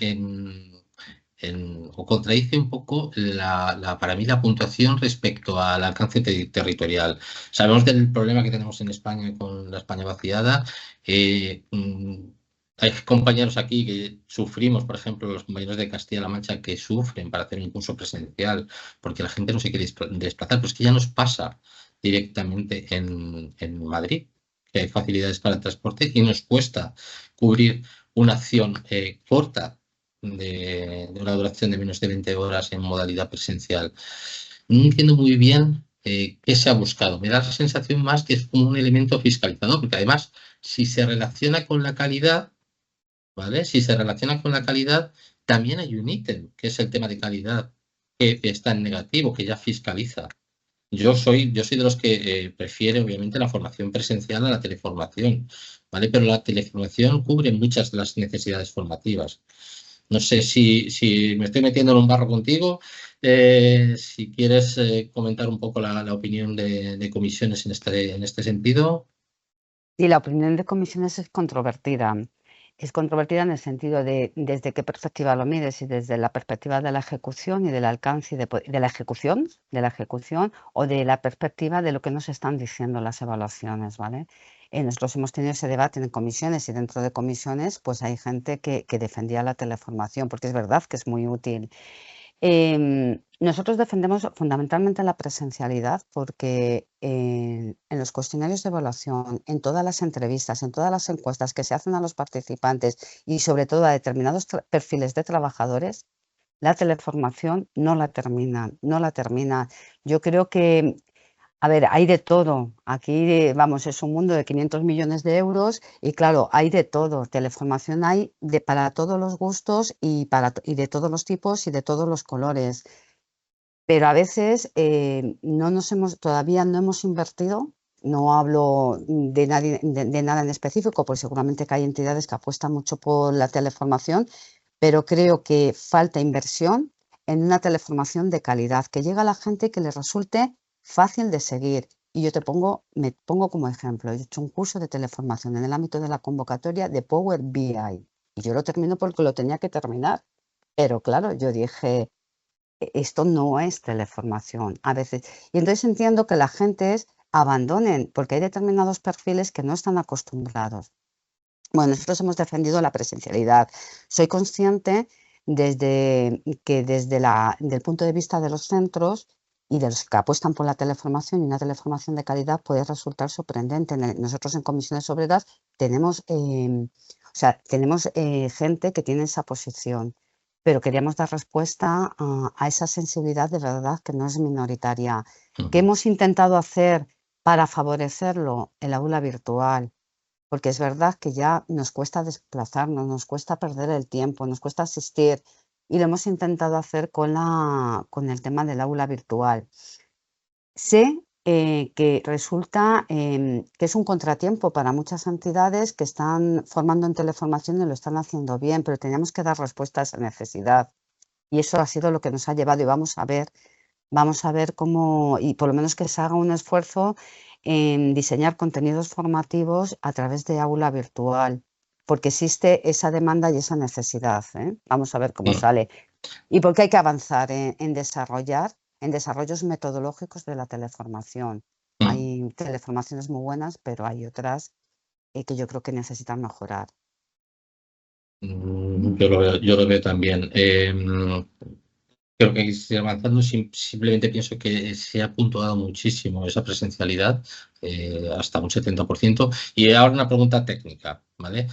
o contradice un poco para mí la puntuación respecto al alcance territorial. Sabemos del problema que tenemos en España con la España vaciada. Hay compañeros aquí que sufrimos, por ejemplo, los compañeros de Castilla-La Mancha que sufren para hacer un curso presencial porque la gente no se quiere desplazar, pues que ya nos pasa directamente en Madrid, que hay facilidades para el transporte y nos cuesta cubrir una acción corta de una duración de menos de 20 horas en modalidad presencial. No entiendo muy bien qué se ha buscado. Me da la sensación más que es como un elemento fiscalizador, porque además, si se relaciona con la calidad, ¿vale? Si se relaciona con la calidad, también hay un ítem, que es el tema de calidad, que está en negativo, que ya fiscaliza. Yo soy de los que prefiere, obviamente, la formación presencial a la teleformación, ¿vale? Pero la teleformación cubre muchas de las necesidades formativas. No sé si me estoy metiendo en un barro contigo. Si quieres comentar un poco la opinión de comisiones en este sentido. Y la opinión de comisiones es controvertida. Es controvertida en el sentido de desde qué perspectiva lo mires, y desde la perspectiva de la ejecución y del alcance de la ejecución o de la perspectiva de lo que nos están diciendo las evaluaciones, ¿vale? Nosotros hemos tenido ese debate en comisiones y dentro de comisiones pues hay gente que defendía la teleformación porque es verdad que es muy útil. Nosotros defendemos fundamentalmente la presencialidad porque en los cuestionarios de evaluación, en todas las entrevistas, en todas las encuestas que se hacen a los participantes y sobre todo a determinados perfiles de trabajadores, la teleformación no la termina. Yo creo que a ver, hay de todo. Aquí, vamos, es un mundo de 500 millones de euros y claro, hay de todo. Teleformación hay para todos los gustos y de todos los tipos y de todos los colores. Pero a veces todavía no hemos invertido. No hablo de nada en específico, porque seguramente que hay entidades que apuestan mucho por la teleformación, pero creo que falta inversión en una teleformación de calidad, que llegue a la gente y que le resulte fácil de seguir. Y yo me pongo como ejemplo, he hecho un curso de teleformación en el ámbito de la convocatoria de Power BI y yo lo termino porque lo tenía que terminar. Pero claro, yo dije, esto no es teleformación a veces. Y entonces entiendo que la gente abandonen, porque hay determinados perfiles que no están acostumbrados. Bueno, nosotros hemos defendido la presencialidad. Soy consciente desde el punto de vista de los centros y de los que apuestan por la teleformación, y una teleformación de calidad puede resultar sorprendente. Nosotros en Comisiones Obreras tenemos, gente que tiene esa posición, pero queríamos dar respuesta a esa sensibilidad de verdad que no es minoritaria. ¿Qué hemos intentado hacer para favorecerlo? El aula virtual. Porque es verdad que ya nos cuesta desplazarnos, nos cuesta perder el tiempo, nos cuesta asistir, y lo hemos intentado hacer con el tema del aula virtual. Sé que resulta que es un contratiempo para muchas entidades que están formando en teleformación y lo están haciendo bien, pero teníamos que dar respuesta a esa necesidad. Y eso ha sido lo que nos ha llevado, y vamos a ver cómo, y por lo menos que se haga un esfuerzo en diseñar contenidos formativos a través de aula virtual, porque existe esa demanda y esa necesidad, ¿eh? Vamos a ver cómo sale. Y porque hay que avanzar en desarrollos metodológicos de la teleformación. Hay teleformaciones muy buenas, pero hay otras que yo creo que necesitan mejorar. Yo lo veo también. Creo que hay que seguir avanzando. Simplemente pienso que se ha puntuado muchísimo esa presencialidad, hasta un 70%. Y ahora una pregunta técnica, ¿vale?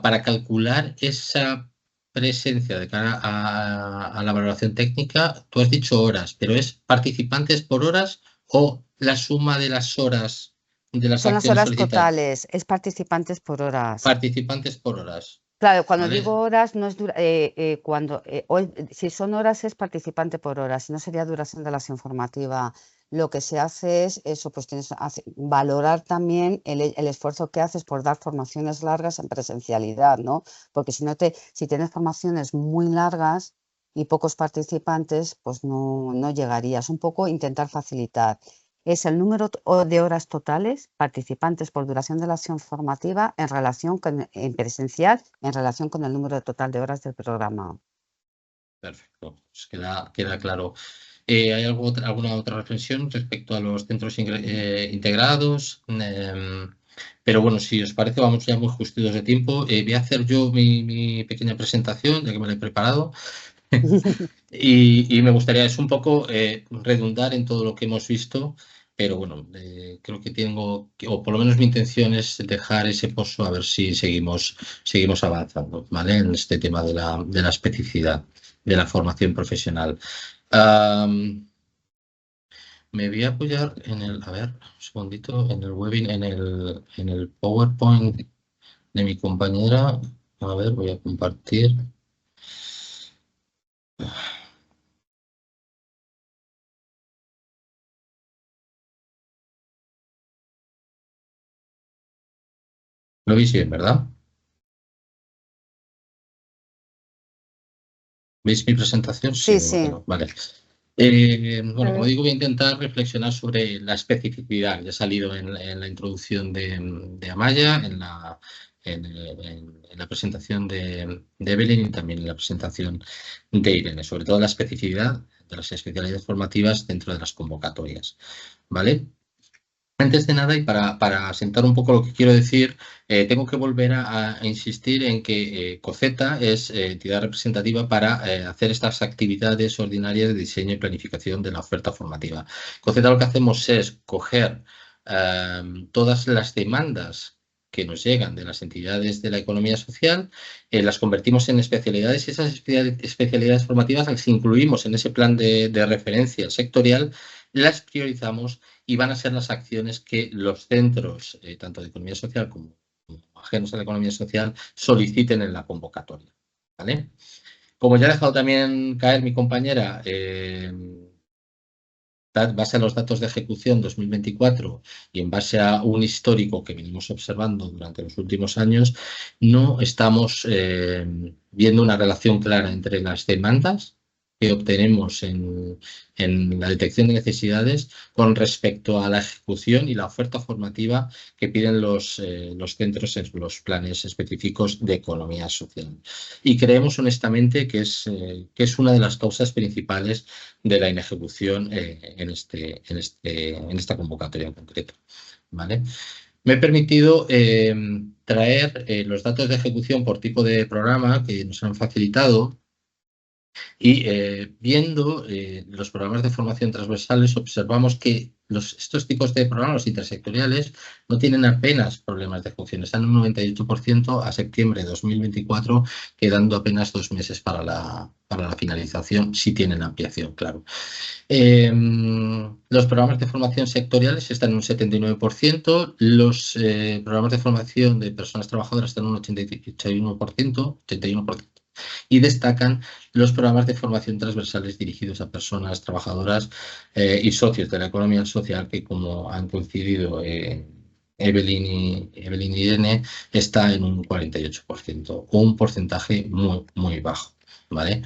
Para calcular esa presencia de cara a la valoración técnica, tú has dicho horas, pero ¿es participantes por horas o la suma de las horas de las Son las acciones horas solicitadas? totales, es participantes por horas. Participantes por horas. Claro, cuando ¿Vale? digo horas, no es si son horas es participante por horas, si no sería duración de la informativa. Lo que se hace es eso, pues valorar también el esfuerzo que haces por dar formaciones largas en presencialidad, ¿no? Porque si tienes formaciones muy largas y pocos participantes, pues no llegarías. Un poco intentar facilitar. Es el número de horas totales, participantes por duración de la acción formativa en presencial, en relación con el número total de horas del programa. Perfecto, pues queda claro. ¿Hay alguna otra reflexión respecto a los centros integrados? Pero bueno, si os parece, vamos ya muy justitos de tiempo. Voy a hacer yo mi pequeña presentación, ya que me la he preparado. Y me gustaría, es un poco redundar en todo lo que hemos visto, pero bueno, creo que o por lo menos mi intención es dejar ese pozo a ver si seguimos avanzando, ¿vale? En este tema de la especificidad de la formación profesional. Me voy a apoyar a ver, un segundito, en el webinar, en el PowerPoint de mi compañera. A ver, voy a compartir. Lo veis bien, ¿verdad? ¿Veis mi presentación? Sí, sí. Bueno, vale. Bueno, como digo, voy a intentar reflexionar sobre la especificidad. Ya ha salido en la introducción de Amaya, en la presentación de Evelyn y también en la presentación de Irene, sobre todo la especificidad de las especialidades formativas dentro de las convocatorias, ¿vale? Antes de nada, y para asentar un poco lo que quiero decir, tengo que volver a insistir en que COCETA es entidad representativa para hacer estas actividades ordinarias de diseño y planificación de la oferta formativa. COCETA lo que hacemos es coger todas las demandas que nos llegan de las entidades de la economía social, las convertimos en especialidades y esas especialidades formativas las incluimos en ese plan de referencia sectorial, las priorizamos y van a ser las acciones que los centros, tanto de economía social como ajenos a la economía social, soliciten en la convocatoria, ¿vale? Como ya ha dejado también caer mi compañera, base a los datos de ejecución 2024 y en base a un histórico que venimos observando durante los últimos años, no estamos viendo una relación clara entre las demandas que obtenemos en la detección de necesidades con respecto a la ejecución y la oferta formativa que piden los centros en los planes específicos de economía social. Y creemos honestamente que es una de las causas principales de la inejecución en esta convocatoria en concreto, ¿vale? Me he permitido traer los datos de ejecución por tipo de programa que nos han facilitado y viendo los programas de formación transversales observamos que estos tipos de programas intersectoriales no tienen apenas problemas de ejecución. Están en un 98% a septiembre de 2024, quedando apenas 2 meses para la finalización, si tienen ampliación, claro. Los programas de formación sectoriales están en un 79%, los programas de formación de personas trabajadoras están en un 81%, y destacan los programas de formación transversales dirigidos a personas trabajadoras y socios de la economía social, que como han coincidido Evelyn y Irene, está en un 48%, un porcentaje muy, muy bajo, ¿vale?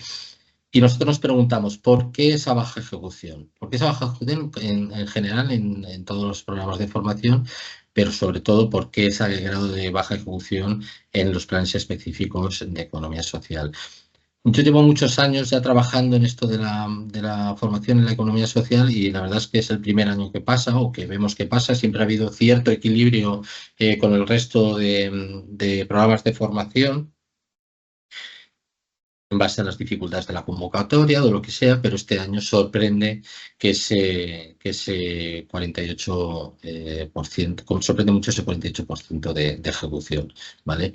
Y nosotros nos preguntamos, ¿por qué esa baja ejecución? ¿Por qué esa baja ejecución en general en todos los programas de formación, pero sobre todo por qué ese grado de baja ejecución en los planes específicos de economía social? Yo llevo muchos años ya trabajando en esto de la formación en la economía social y la verdad es que es el primer año que pasa o que vemos que pasa. Siempre ha habido cierto equilibrio con el resto de programas de formación en base a las dificultades de la convocatoria o lo que sea, pero este año sorprende que ese 48%, sorprende mucho ese 48% de ejecución, ¿vale?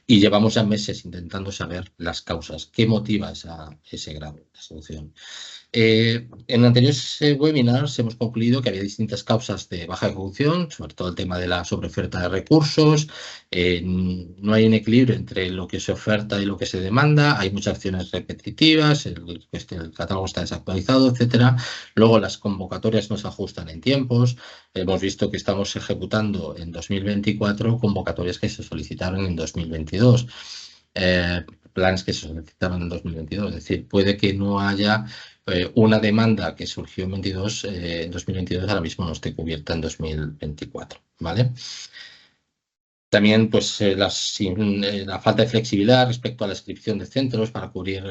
Y llevamos ya meses intentando saber las causas, qué motiva ese grado de ejecución. En anteriores webinars hemos concluido que había distintas causas de baja ejecución, sobre todo el tema de la sobreoferta de recursos, no hay un equilibrio entre lo que se oferta y lo que se demanda, hay muchas acciones repetitivas, el catálogo está desactualizado, etcétera. Luego las convocatorias no se ajustan en tiempos, hemos visto que estamos ejecutando en 2024 convocatorias que se solicitaron en 2022. Planes que se solicitaron en 2022, es decir, puede que no haya una demanda que surgió en 2022 ahora mismo no esté cubierta en 2024, ¿vale? También pues la falta de flexibilidad respecto a la inscripción de centros para cubrir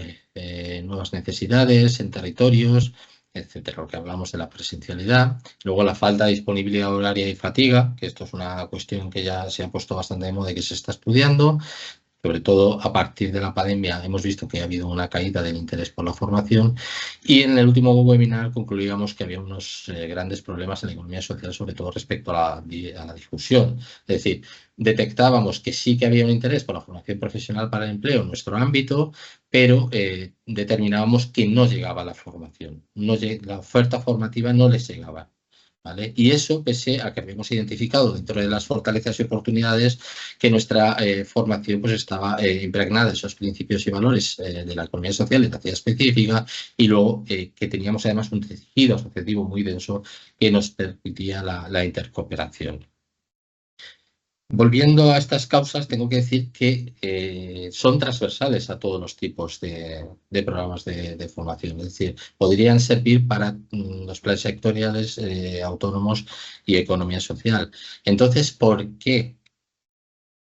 nuevas necesidades en territorios, etcétera, lo que hablamos de la presencialidad. Luego la falta de disponibilidad horaria y fatiga, que esto es una cuestión que ya se ha puesto bastante de moda y que se está estudiando. Sobre todo a partir de la pandemia hemos visto que ha habido una caída del interés por la formación y en el último webinar concluíamos que había unos grandes problemas en la economía social, sobre todo respecto a la difusión. Es decir, detectábamos que sí que había un interés por la formación profesional para el empleo en nuestro ámbito, pero determinábamos que no llegaba la formación, la oferta formativa no les llegaba. ¿Vale? Y eso pese a que habíamos identificado dentro de las fortalezas y oportunidades que nuestra formación pues estaba impregnada de esos principios y valores de la economía social en la actividad específica y luego que teníamos además un tejido asociativo muy denso que nos permitía la intercooperación. Volviendo a estas causas, tengo que decir que son transversales a todos los tipos de programas de formación. Es decir, podrían servir para los planes sectoriales, autónomos y economía social. Entonces, ¿por qué?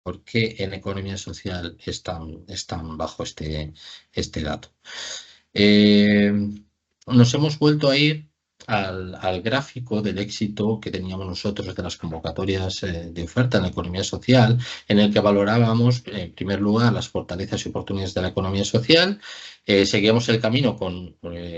¿Por qué en economía social es tan bajo este dato? Nos hemos vuelto a ir al gráfico del éxito que teníamos nosotros de las convocatorias de oferta en la economía social, en el que valorábamos, en primer lugar, las fortalezas y oportunidades de la economía social. Seguíamos el camino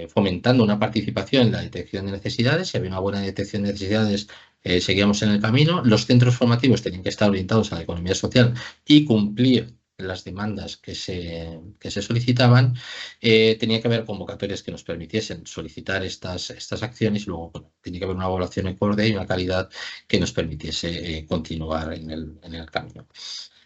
fomentando una participación en la detección de necesidades. Si había una buena detección de necesidades, seguíamos en el camino. Los centros formativos tenían que estar orientados a la economía social y cumplir las demandas que se solicitaban. Tenía que haber convocatorias que nos permitiesen solicitar estas acciones y luego tenía que haber una evaluación acorde y una calidad que nos permitiese continuar en el camino.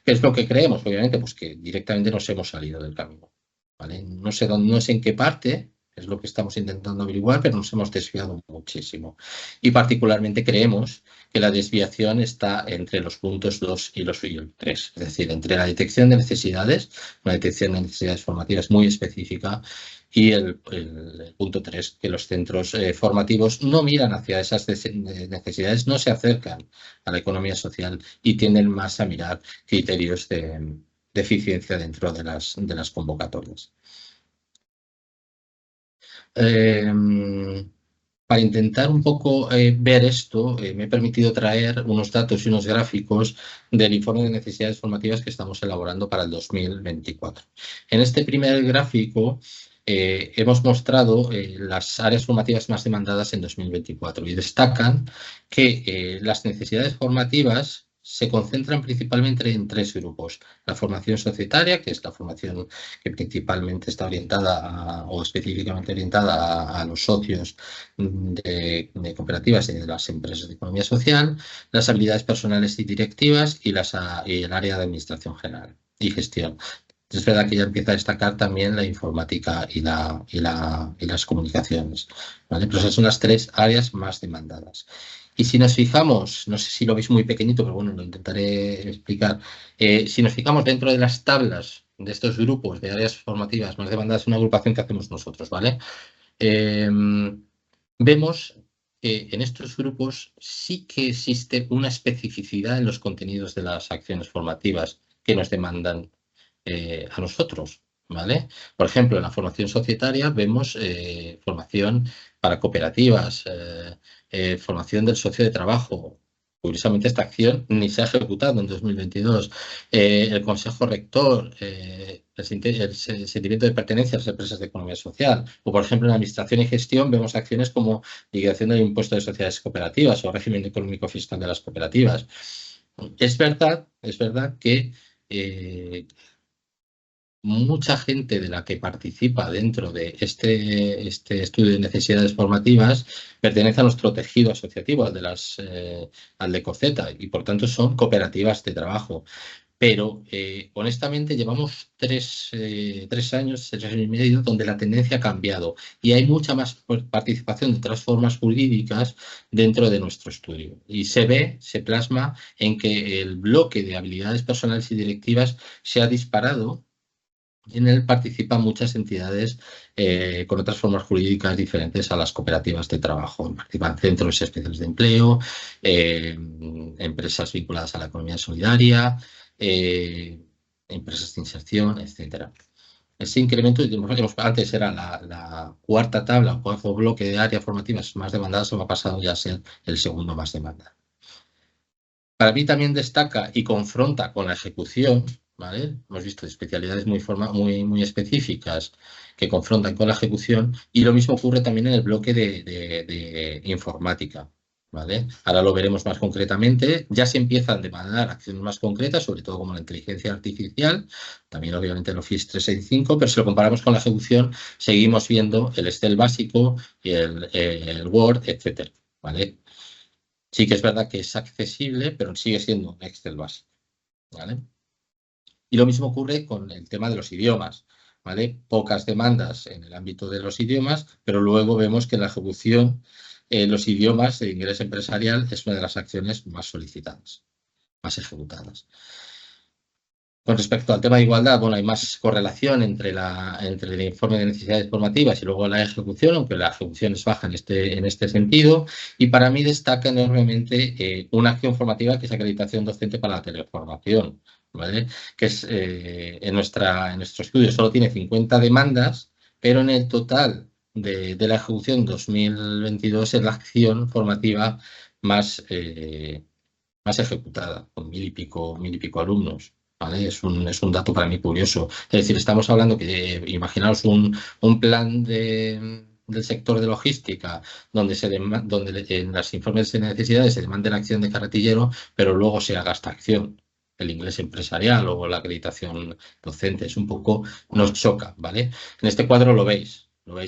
¿Qué es lo que creemos? Obviamente, pues que directamente nos hemos salido del camino, ¿vale? No sé en qué parte, es lo que estamos intentando averiguar, pero nos hemos desviado muchísimo. Y particularmente creemos que la desviación está entre los puntos 2 y el 3, es decir, entre la detección de necesidades, una detección de necesidades formativas muy específica Y el punto 3, que los centros formativos no miran hacia esas necesidades, no se acercan a la economía social y tienden más a mirar criterios de eficiencia dentro de las convocatorias. Para intentar un poco ver esto, me he permitido traer unos datos y unos gráficos del informe de necesidades formativas que estamos elaborando para el 2024. En este primer gráfico hemos mostrado las áreas formativas más demandadas en 2024 y destacan que las necesidades formativas se concentran principalmente en 3 grupos. La formación societaria, que es la formación que principalmente está orientada o específicamente orientada a los socios de cooperativas y de las empresas de economía social, las habilidades personales y directivas y el área de administración general y gestión. Es verdad que ya empieza a destacar también la informática y las comunicaciones, ¿vale? Pero esas son las 3 áreas más demandadas. Y si nos fijamos, no sé si lo veis muy pequeñito, pero bueno, lo intentaré explicar. Si nos fijamos dentro de las tablas de estos grupos de áreas formativas más demandadas, una agrupación que hacemos nosotros, ¿vale? Vemos que en estos grupos sí que existe una especificidad en los contenidos de las acciones formativas que nos demandan a nosotros, ¿vale? Por ejemplo, en la formación societaria vemos formación para cooperativas, formación del socio de trabajo. Curiosamente, esta acción ni se ha ejecutado en 2022. El Consejo Rector, el sentimiento de pertenencia a las empresas de economía social. O, por ejemplo, en Administración y Gestión vemos acciones como liquidación del impuesto de sociedades cooperativas o régimen económico fiscal de las cooperativas. Es verdad que mucha gente de la que participa dentro de este estudio de necesidades formativas pertenece a nuestro tejido asociativo, al de COCETA, y por tanto son cooperativas de trabajo. Pero honestamente llevamos 3 años, 3 años y medio, donde la tendencia ha cambiado y hay mucha más participación de otras formas jurídicas dentro de nuestro estudio. Y se plasma en que el bloque de habilidades personales y directivas se ha disparado. Y en él participan muchas entidades con otras formas jurídicas diferentes a las cooperativas de trabajo. Participan centros especiales de empleo, empresas vinculadas a la economía solidaria, empresas de inserción, etcétera. Ese incremento, antes era la cuarta tabla, o cuarto bloque de áreas formativas más demandadas, se me ha pasado ya a ser el segundo más demandado. Para mí también destaca y confronta con la ejecución, ¿vale? Hemos visto especialidades muy específicas que confrontan con la ejecución, y lo mismo ocurre también en el bloque de informática, ¿vale? Ahora lo veremos más concretamente. Ya se empiezan a demandar acciones más concretas, sobre todo como la inteligencia artificial, también obviamente el Office 365, pero si lo comparamos con la ejecución, seguimos viendo el Excel básico y el Word, etcétera, ¿vale? Sí que es verdad que es accesible, pero sigue siendo un Excel básico, ¿vale? Y lo mismo ocurre con el tema de los idiomas, ¿vale? Pocas demandas en el ámbito de los idiomas, pero luego vemos que en la ejecución los idiomas de inglés empresarial es una de las acciones más solicitadas, más ejecutadas. Con respecto al tema de igualdad, bueno, hay más correlación entre el informe de necesidades formativas y luego la ejecución, aunque la ejecución es baja en este sentido. Y para mí destaca enormemente una acción formativa que es acreditación docente para la teleformación, ¿vale? Que es en nuestro estudio solo tiene 50 demandas, pero en el total de la ejecución 2022 es la acción formativa más ejecutada, con mil y pico alumnos. ¿Vale? Es un dato para mí curioso. Es decir, estamos hablando que, imaginaos un plan del sector de logística donde en los informes de necesidades se demande la acción de carretillero, pero luego se haga esta acción, el inglés empresarial o la acreditación docente. Es un poco, nos choca, ¿vale? En este cuadro lo veis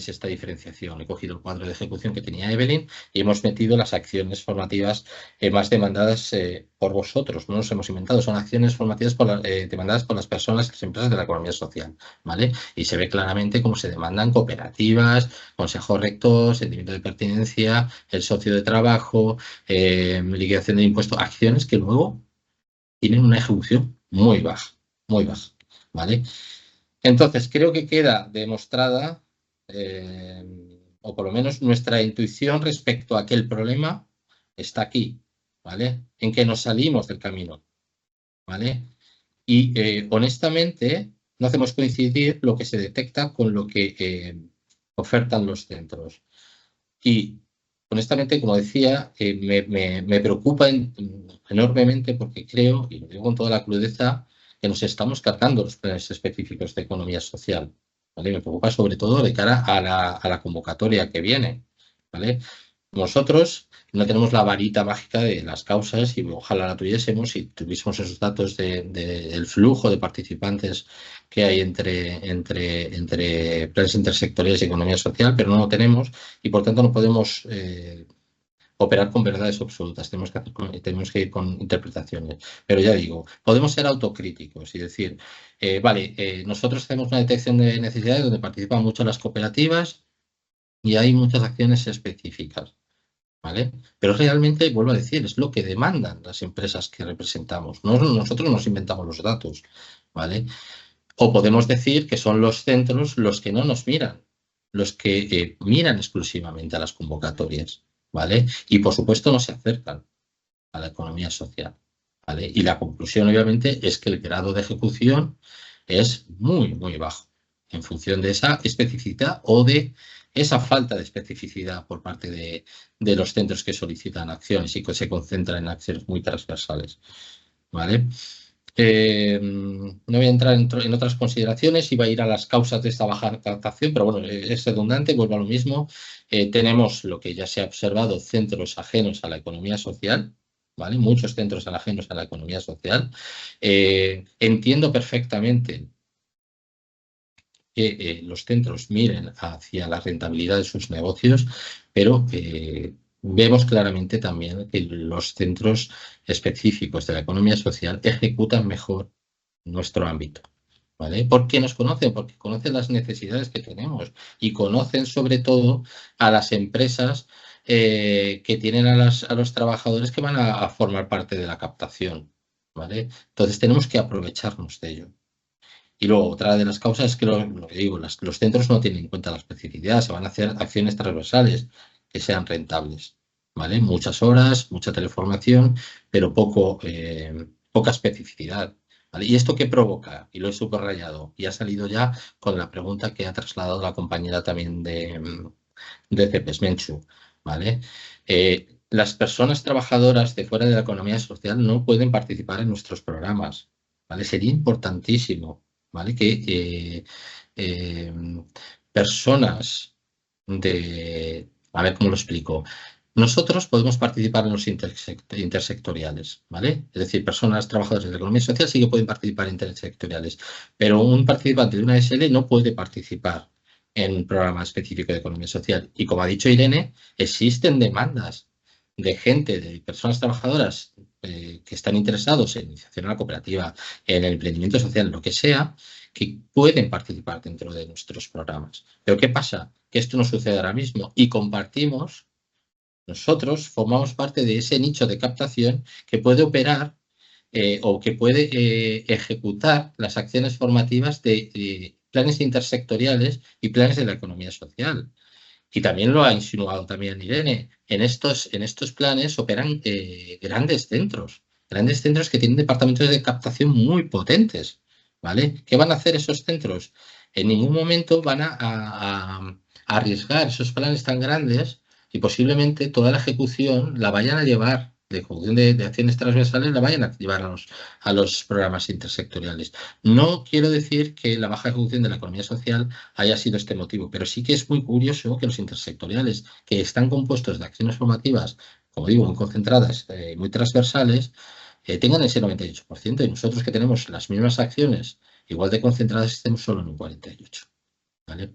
esta diferenciación. He cogido el cuadro de ejecución que tenía Evelyn y hemos metido las acciones formativas más demandadas por vosotros. No nos hemos inventado, son acciones formativas demandadas por las personas y las empresas de la economía social, ¿vale? Y se ve claramente cómo se demandan cooperativas, consejo rector, sentimiento de pertenencia, el socio de trabajo, liquidación de impuestos, acciones que luego tienen una ejecución muy baja, ¿vale? Entonces, creo que queda demostrada o por lo menos nuestra intuición respecto a aquel problema está aquí, ¿vale? En que nos salimos del camino, ¿vale? Y honestamente no hacemos coincidir lo que se detecta con lo que ofertan los centros. Y honestamente, como decía, me preocupa enormemente porque creo, y lo digo con toda la crudeza, que nos estamos cargando los planes específicos de economía social. ¿Vale? Me preocupa sobre todo de cara a la convocatoria que viene. ¿Vale? Nosotros no tenemos la varita mágica de las causas y ojalá la tuviésemos y tuviésemos esos datos del flujo de participantes que hay entre planes intersectoriales y economía social, pero no lo tenemos y por tanto no podemos operar con verdades absolutas, tenemos que ir con interpretaciones. Pero ya digo, podemos ser autocríticos y decir, nosotros hacemos una detección de necesidades donde participan mucho las cooperativas y hay muchas acciones específicas. ¿Vale? Pero realmente, vuelvo a decir, es lo que demandan las empresas que representamos. Nosotros nos inventamos los datos, ¿vale? O podemos decir que son los centros los que no nos miran, los que miran exclusivamente a las convocatorias, ¿vale? Y por supuesto no se acercan a la economía social, ¿vale? Y la conclusión, obviamente, es que el grado de ejecución es muy, muy bajo en función de esa especificidad o de esa falta de especificidad por parte de los centros que solicitan acciones y que se concentran en acciones muy transversales, ¿vale? No voy a entrar en otras consideraciones, iba a ir a las causas de esta baja captación, pero bueno, es redundante, vuelvo a lo mismo. Tenemos lo que ya se ha observado, centros ajenos a la economía social, ¿vale? Muchos centros ajenos a la economía social. Entiendo perfectamente que los centros miren hacia la rentabilidad de sus negocios, pero vemos claramente también que los centros específicos de la economía social ejecutan mejor nuestro ámbito, ¿vale? ¿Por qué nos conocen? Porque conocen las necesidades que tenemos y conocen sobre todo a las empresas que tienen a los trabajadores que van a formar parte de la captación, ¿vale? Entonces tenemos que aprovecharnos de ello. Y luego, otra de las causas es que lo que digo, los centros no tienen en cuenta la especificidad, se van a hacer acciones transversales que sean rentables, ¿vale? Muchas horas, mucha teleformación, pero poca especificidad, ¿vale? ¿Y esto qué provoca? Y lo he subrayado, y ha salido ya con la pregunta que ha trasladado la compañera también de Cepes Menchu, ¿vale? Las personas trabajadoras de fuera de la economía social no pueden participar en nuestros programas, ¿vale? Sería importantísimo, ¿vale? Que personas a ver cómo lo explico. Nosotros podemos participar en los intersectoriales, ¿vale? Es decir, personas trabajadoras de la economía social sí que pueden participar en intersectoriales, pero un participante de una SL no puede participar en un programa específico de economía social. Y como ha dicho Irene, existen demandas de gente, de personas trabajadoras que están interesados en iniciación a la cooperativa, en el emprendimiento social, en lo que sea, que pueden participar dentro de nuestros programas. Pero ¿qué pasa? Que esto no sucede ahora mismo y compartimos, nosotros formamos parte de ese nicho de captación que puede operar o que puede ejecutar las acciones formativas de planes intersectoriales y planes de la economía social. Y también lo ha insinuado también Irene, en estos planes operan grandes centros que tienen departamentos de captación muy potentes, ¿vale? ¿Qué van a hacer esos centros? En ningún momento van a arriesgar esos planes tan grandes y posiblemente toda la ejecución la vayan a llevar, de ejecución de acciones transversales, la vayan a llevar a los programas intersectoriales. No quiero decir que la baja ejecución de la economía social haya sido este motivo, pero sí que es muy curioso que los intersectoriales, que están compuestos de acciones formativas, como digo, muy concentradas, muy transversales, tengan ese 98%, y nosotros que tenemos las mismas acciones igual de concentradas estemos solo en un 48%. ¿Vale?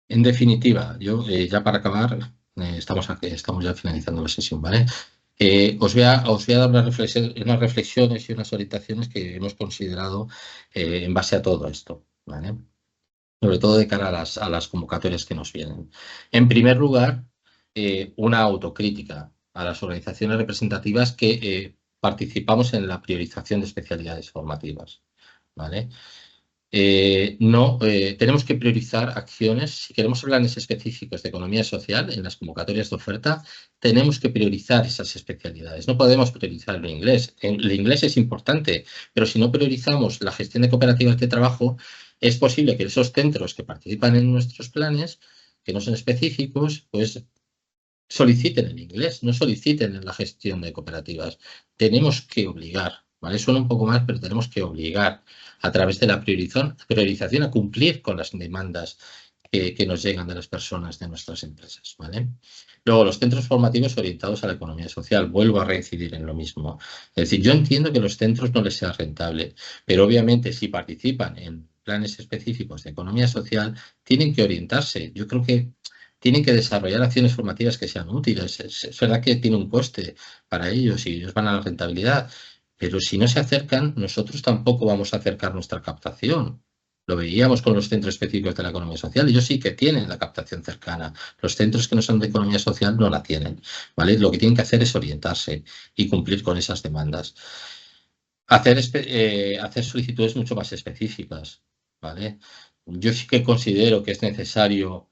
En definitiva, yo ya para acabar, estamos ya finalizando la sesión, ¿vale? Os voy a dar unas reflexiones y unas orientaciones que hemos considerado en base a todo esto, ¿vale? Sobre todo de cara a las convocatorias que nos vienen. En primer lugar, una autocrítica a las organizaciones representativas que participamos en la priorización de especialidades formativas, ¿vale? tenemos que priorizar acciones. Si queremos planes específicos de economía social en las convocatorias de oferta, tenemos que priorizar esas especialidades. No podemos priorizar el inglés. El inglés es importante, pero si no priorizamos la gestión de cooperativas de trabajo, es posible que esos centros que participan en nuestros planes, que no son específicos, pues soliciten el inglés, no soliciten en la gestión de cooperativas. Tenemos que obligar, ¿vale? Suena un poco más, pero tenemos que obligar a través de la priorización a cumplir con las demandas que nos llegan de las personas de nuestras empresas, ¿vale? Luego, los centros formativos orientados a la economía social. Vuelvo a reincidir en lo mismo. Es decir, yo entiendo que los centros no les sea rentable, pero obviamente si participan en planes específicos de economía social, tienen que orientarse. Yo creo que tienen que desarrollar acciones formativas que sean útiles. Es verdad que tiene un coste para ellos y ellos van a la rentabilidad, pero si no se acercan, nosotros tampoco vamos a acercar nuestra captación. Lo veíamos con los centros específicos de la economía social. Ellos sí que tienen la captación cercana. Los centros que no son de economía social no la tienen, ¿vale? Lo que tienen que hacer es orientarse y cumplir con esas demandas. Hacer solicitudes mucho más específicas, ¿vale? Yo sí que considero que es necesario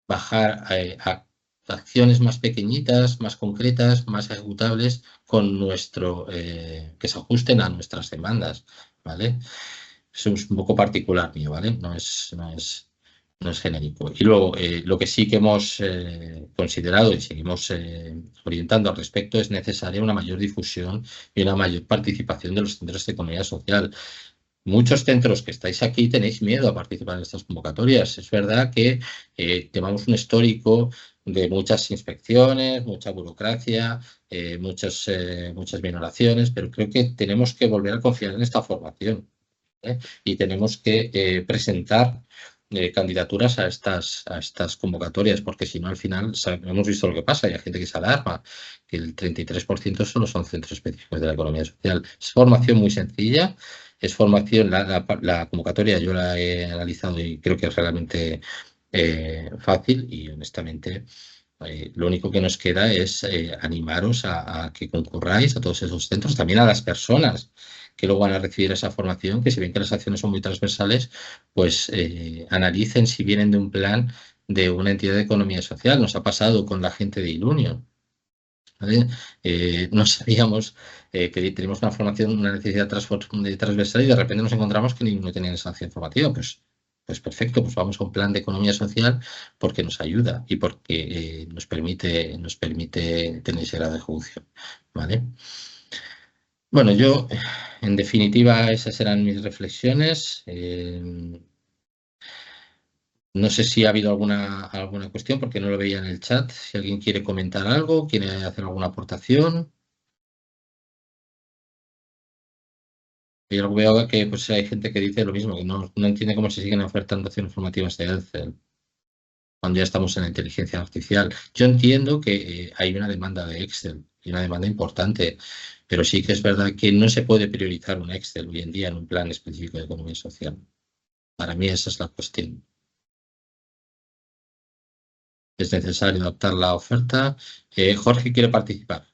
bajar a acciones más pequeñitas, más concretas, más ejecutables, que se ajusten a nuestras demandas, ¿vale? Eso es un poco particular mío, ¿vale? No es genérico. Y luego, lo que sí que hemos considerado y seguimos orientando al respecto es necesaria una mayor difusión y una mayor participación de los centros de economía social. Muchos centros que estáis aquí tenéis miedo a participar en estas convocatorias. Es verdad que llevamos un histórico de muchas inspecciones, mucha burocracia, muchas minoraciones, pero creo que tenemos que volver a confiar en esta formación, ¿eh? Y tenemos que presentar candidaturas a estas convocatorias, porque si no, al final hemos visto lo que pasa y hay gente que se alarma, que el 33% solo son centros específicos de la economía social. Es formación muy sencilla. Es formación, la convocatoria yo la he analizado y creo que es realmente fácil y honestamente lo único que nos queda es animaros a que concurráis a todos esos centros, también a las personas que luego van a recibir esa formación, que si ven que las acciones son muy transversales, pues analicen si vienen de un plan de una entidad de economía social. Nos ha pasado con la gente de Ilunion, ¿vale? No sabíamos que teníamos una formación, una necesidad transversal y de repente nos encontramos que no tenían esa acción formativa. Pues perfecto, pues vamos a un plan de economía social porque nos ayuda y porque nos permite tener ese grado de ejecución, ¿vale? Bueno, en definitiva, esas eran mis reflexiones. No sé si ha habido alguna cuestión porque no lo veía en el chat. Si alguien quiere comentar algo, quiere hacer alguna aportación. Yo veo que pues, hay gente que dice lo mismo, que no entiende cómo se siguen ofertando acciones formativas de Excel cuando ya estamos en la inteligencia artificial. Yo entiendo que hay una demanda de Excel y una demanda importante, pero sí que es verdad que no se puede priorizar un Excel hoy en día en un plan específico de economía social. Para mí esa es la cuestión. Es necesario adaptar la oferta. Jorge quiere participar.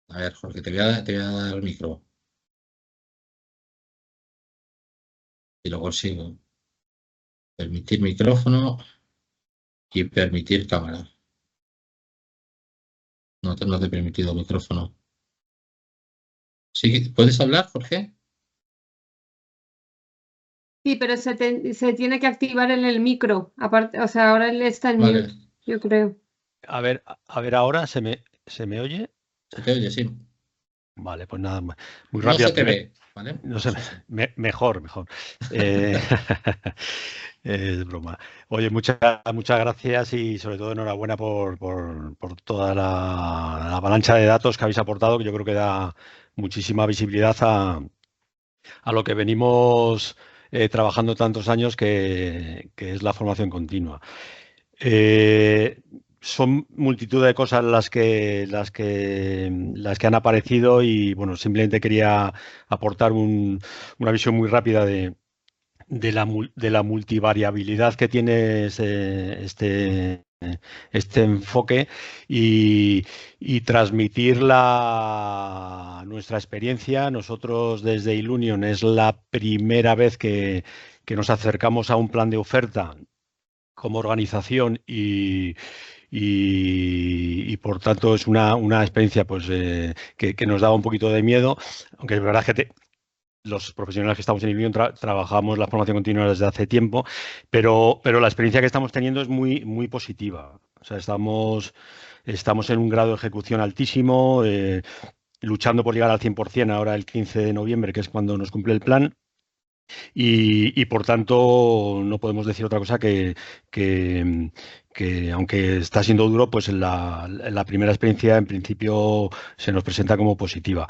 A ver, Jorge, te voy a dar el micro. Y lo consigo. Permitir micrófono y permitir cámara. No te he permitido micrófono. ¿Sí? ¿Puedes hablar, Jorge? Sí, pero se tiene que activar en el micro. Aparte, o sea, ahora él está en Vale. mute, yo creo. A ver, ahora ¿se me oye? Se te oye, sí. Vale, pues nada, muy No rápido. se te ve, ¿vale? No sé, mejor. Es broma. Oye, muchas gracias y sobre todo enhorabuena por toda la avalancha de datos que habéis aportado, que yo creo que da muchísima visibilidad a lo que venimos trabajando tantos años, que es la formación continua. Son multitud de cosas las que han aparecido y bueno, simplemente quería aportar una visión muy rápida de la multivariabilidad que tiene este este enfoque y transmitir nuestra experiencia. Nosotros desde Ilunion es la primera vez que nos acercamos a un plan de oferta como organización y por tanto es una experiencia pues, que nos daba un poquito de miedo, aunque es verdad que los profesionales que estamos en Ilunion trabajamos la formación continua desde hace tiempo, pero la experiencia que estamos teniendo es muy, muy positiva. O sea, estamos en un grado de ejecución altísimo, luchando por llegar al 100% ahora el 15 de noviembre, que es cuando nos cumple el plan. Y por tanto no podemos decir otra cosa que aunque está siendo duro, pues la primera experiencia en principio se nos presenta como positiva.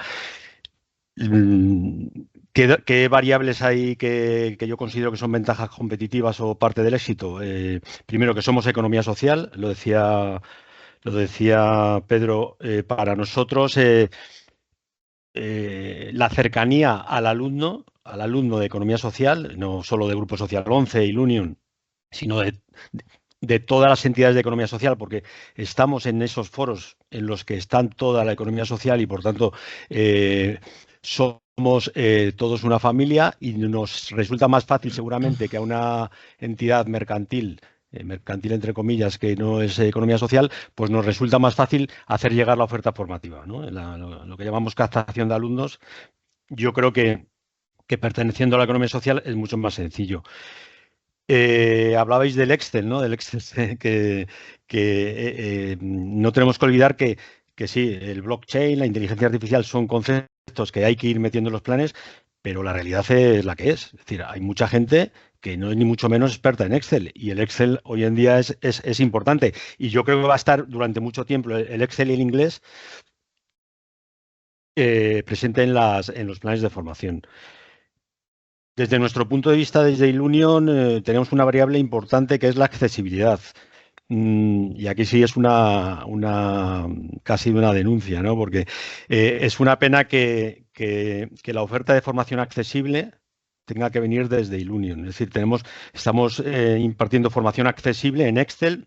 ¿Qué variables hay que yo considero que son ventajas competitivas o parte del éxito? Primero, que somos economía social, lo decía Pedro. Para nosotros la cercanía al alumno de economía social, no solo de Grupo Social 11 y Ilunion, sino de todas las entidades de economía social, porque estamos en esos foros en los que están toda la economía social y por tanto somos todos una familia y nos resulta más fácil seguramente que a una entidad mercantil entre comillas, que no es economía social, pues nos resulta más fácil hacer llegar la oferta formativa, ¿no? Lo que llamamos captación de alumnos, yo creo que perteneciendo a la economía social es mucho más sencillo. Hablabais del Excel, ¿no? Del Excel que no tenemos que olvidar que sí, el blockchain, la inteligencia artificial son conceptos que hay que ir metiendo en los planes, pero la realidad es la que es. Es decir, hay mucha gente que no es ni mucho menos experta en Excel y el Excel hoy en día es importante. Y yo creo que va a estar durante mucho tiempo el Excel y el inglés presente en los planes de formación. Desde nuestro punto de vista, desde Ilunion, tenemos una variable importante que es la accesibilidad. Y aquí sí es casi una denuncia, ¿no? Porque es una pena que la oferta de formación accesible tenga que venir desde Ilunion. Es decir, estamos impartiendo formación accesible en Excel,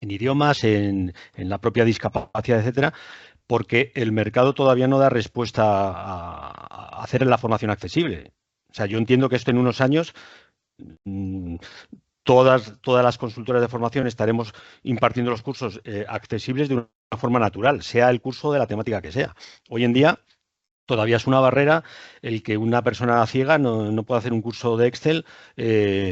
en idiomas, en la propia discapacidad, etcétera, porque el mercado todavía no da respuesta a hacer la formación accesible. O sea, yo entiendo que esto en unos años todas las consultoras de formación estaremos impartiendo los cursos accesibles de una forma natural, sea el curso de la temática que sea. Hoy en día todavía es una barrera el que una persona ciega no pueda hacer un curso de Excel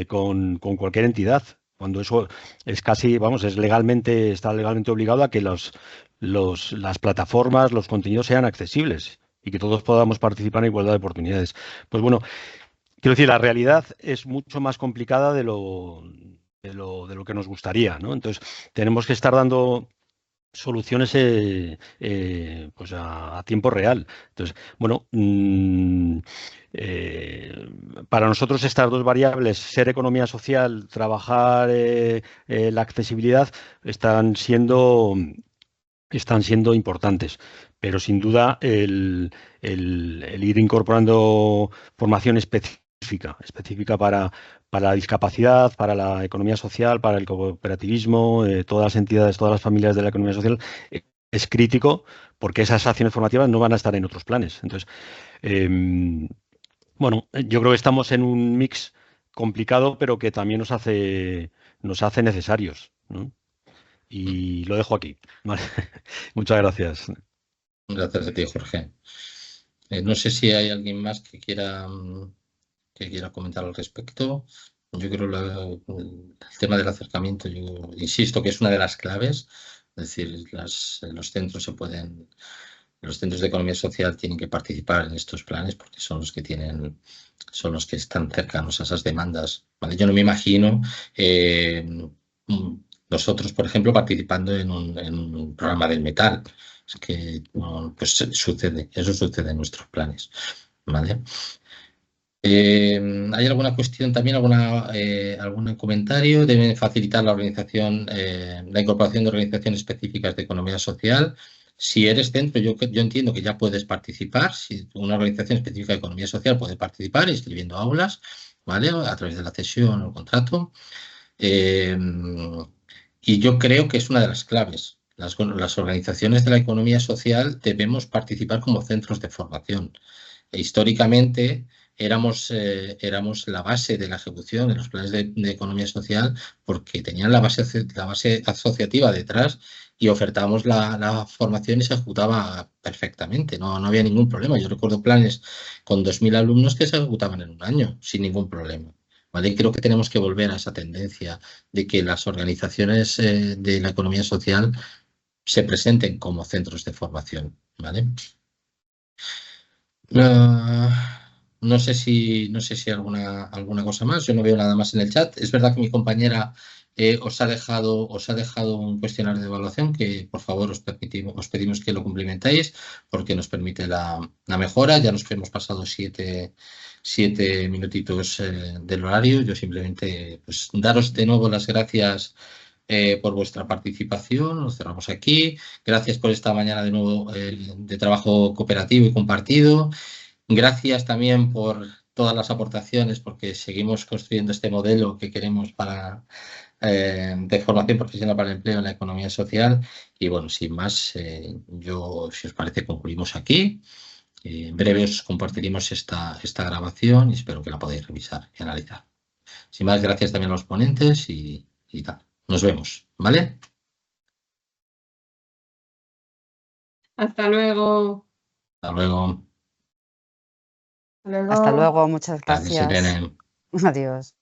con cualquier entidad, cuando eso es casi, vamos, está legalmente obligado a que las plataformas, los contenidos sean accesibles y que todos podamos participar en igualdad de oportunidades. Pues bueno, quiero decir, la realidad es mucho más complicada de lo que nos gustaría, ¿no? Entonces, tenemos que estar dando soluciones pues a tiempo real. Entonces, bueno, para nosotros estas dos variables, ser economía social, trabajar la accesibilidad, están siendo importantes, pero sin duda el ir incorporando formación específica para la discapacidad, para la economía social, para el cooperativismo, todas las entidades, todas las familias de la economía social, es crítico porque esas acciones formativas no van a estar en otros planes. Entonces, bueno, yo creo que estamos en un mix complicado, pero que también nos hace necesarios, ¿no? Y lo dejo aquí. Vale. Muchas gracias. Gracias a ti, Jorge. No sé si hay alguien más que quiera comentar al respecto. Yo creo el tema del acercamiento, yo insisto que es una de las claves. Es decir, los centros de economía social tienen que participar en estos planes porque son los que están cercanos a esas demandas. ¿Vale? Yo no me imagino nosotros, por ejemplo, participando en un programa del metal. Es que pues eso sucede en nuestros planes. ¿Vale? ¿Hay alguna cuestión también, algún comentario? Deben facilitar la incorporación de organizaciones específicas de economía social. Si eres centro, yo entiendo que ya puedes participar. Si una organización específica de economía social puede participar inscribiendo aulas, ¿vale? A través de la cesión o el contrato. Y yo creo que es una de las claves. Las organizaciones de la economía social debemos participar como centros de formación. Históricamente éramos la base de la ejecución de los planes de economía social porque tenían la base asociativa detrás y ofertábamos la formación y se ejecutaba perfectamente, no había ningún problema. Yo recuerdo planes con 2.000 alumnos que se ejecutaban en un año sin ningún problema. ¿Vale? Creo que tenemos que volver a esa tendencia de que las organizaciones de la economía social se presenten como centros de formación. ¿Vale? No sé si alguna cosa más. Yo no veo nada más en el chat. Es verdad que mi compañera os ha dejado un cuestionario de evaluación que por favor os pedimos que lo cumplimentéis porque nos permite la mejora. Ya nos hemos pasado 7 minutitos del horario. Yo simplemente pues daros de nuevo las gracias por vuestra participación. Nos cerramos aquí. Gracias por esta mañana de nuevo de trabajo cooperativo y compartido. Gracias también por todas las aportaciones, porque seguimos construyendo este modelo que queremos de formación profesional para el empleo en la economía social. Y bueno, sin más, yo, si os parece, concluimos aquí. En breve os compartiremos esta grabación y espero que la podáis revisar y analizar. Sin más, gracias también a los ponentes y tal. Nos vemos, ¿vale? Hasta luego. Hasta luego. Hasta luego, muchas Gracias, gracias. Irene. Adiós.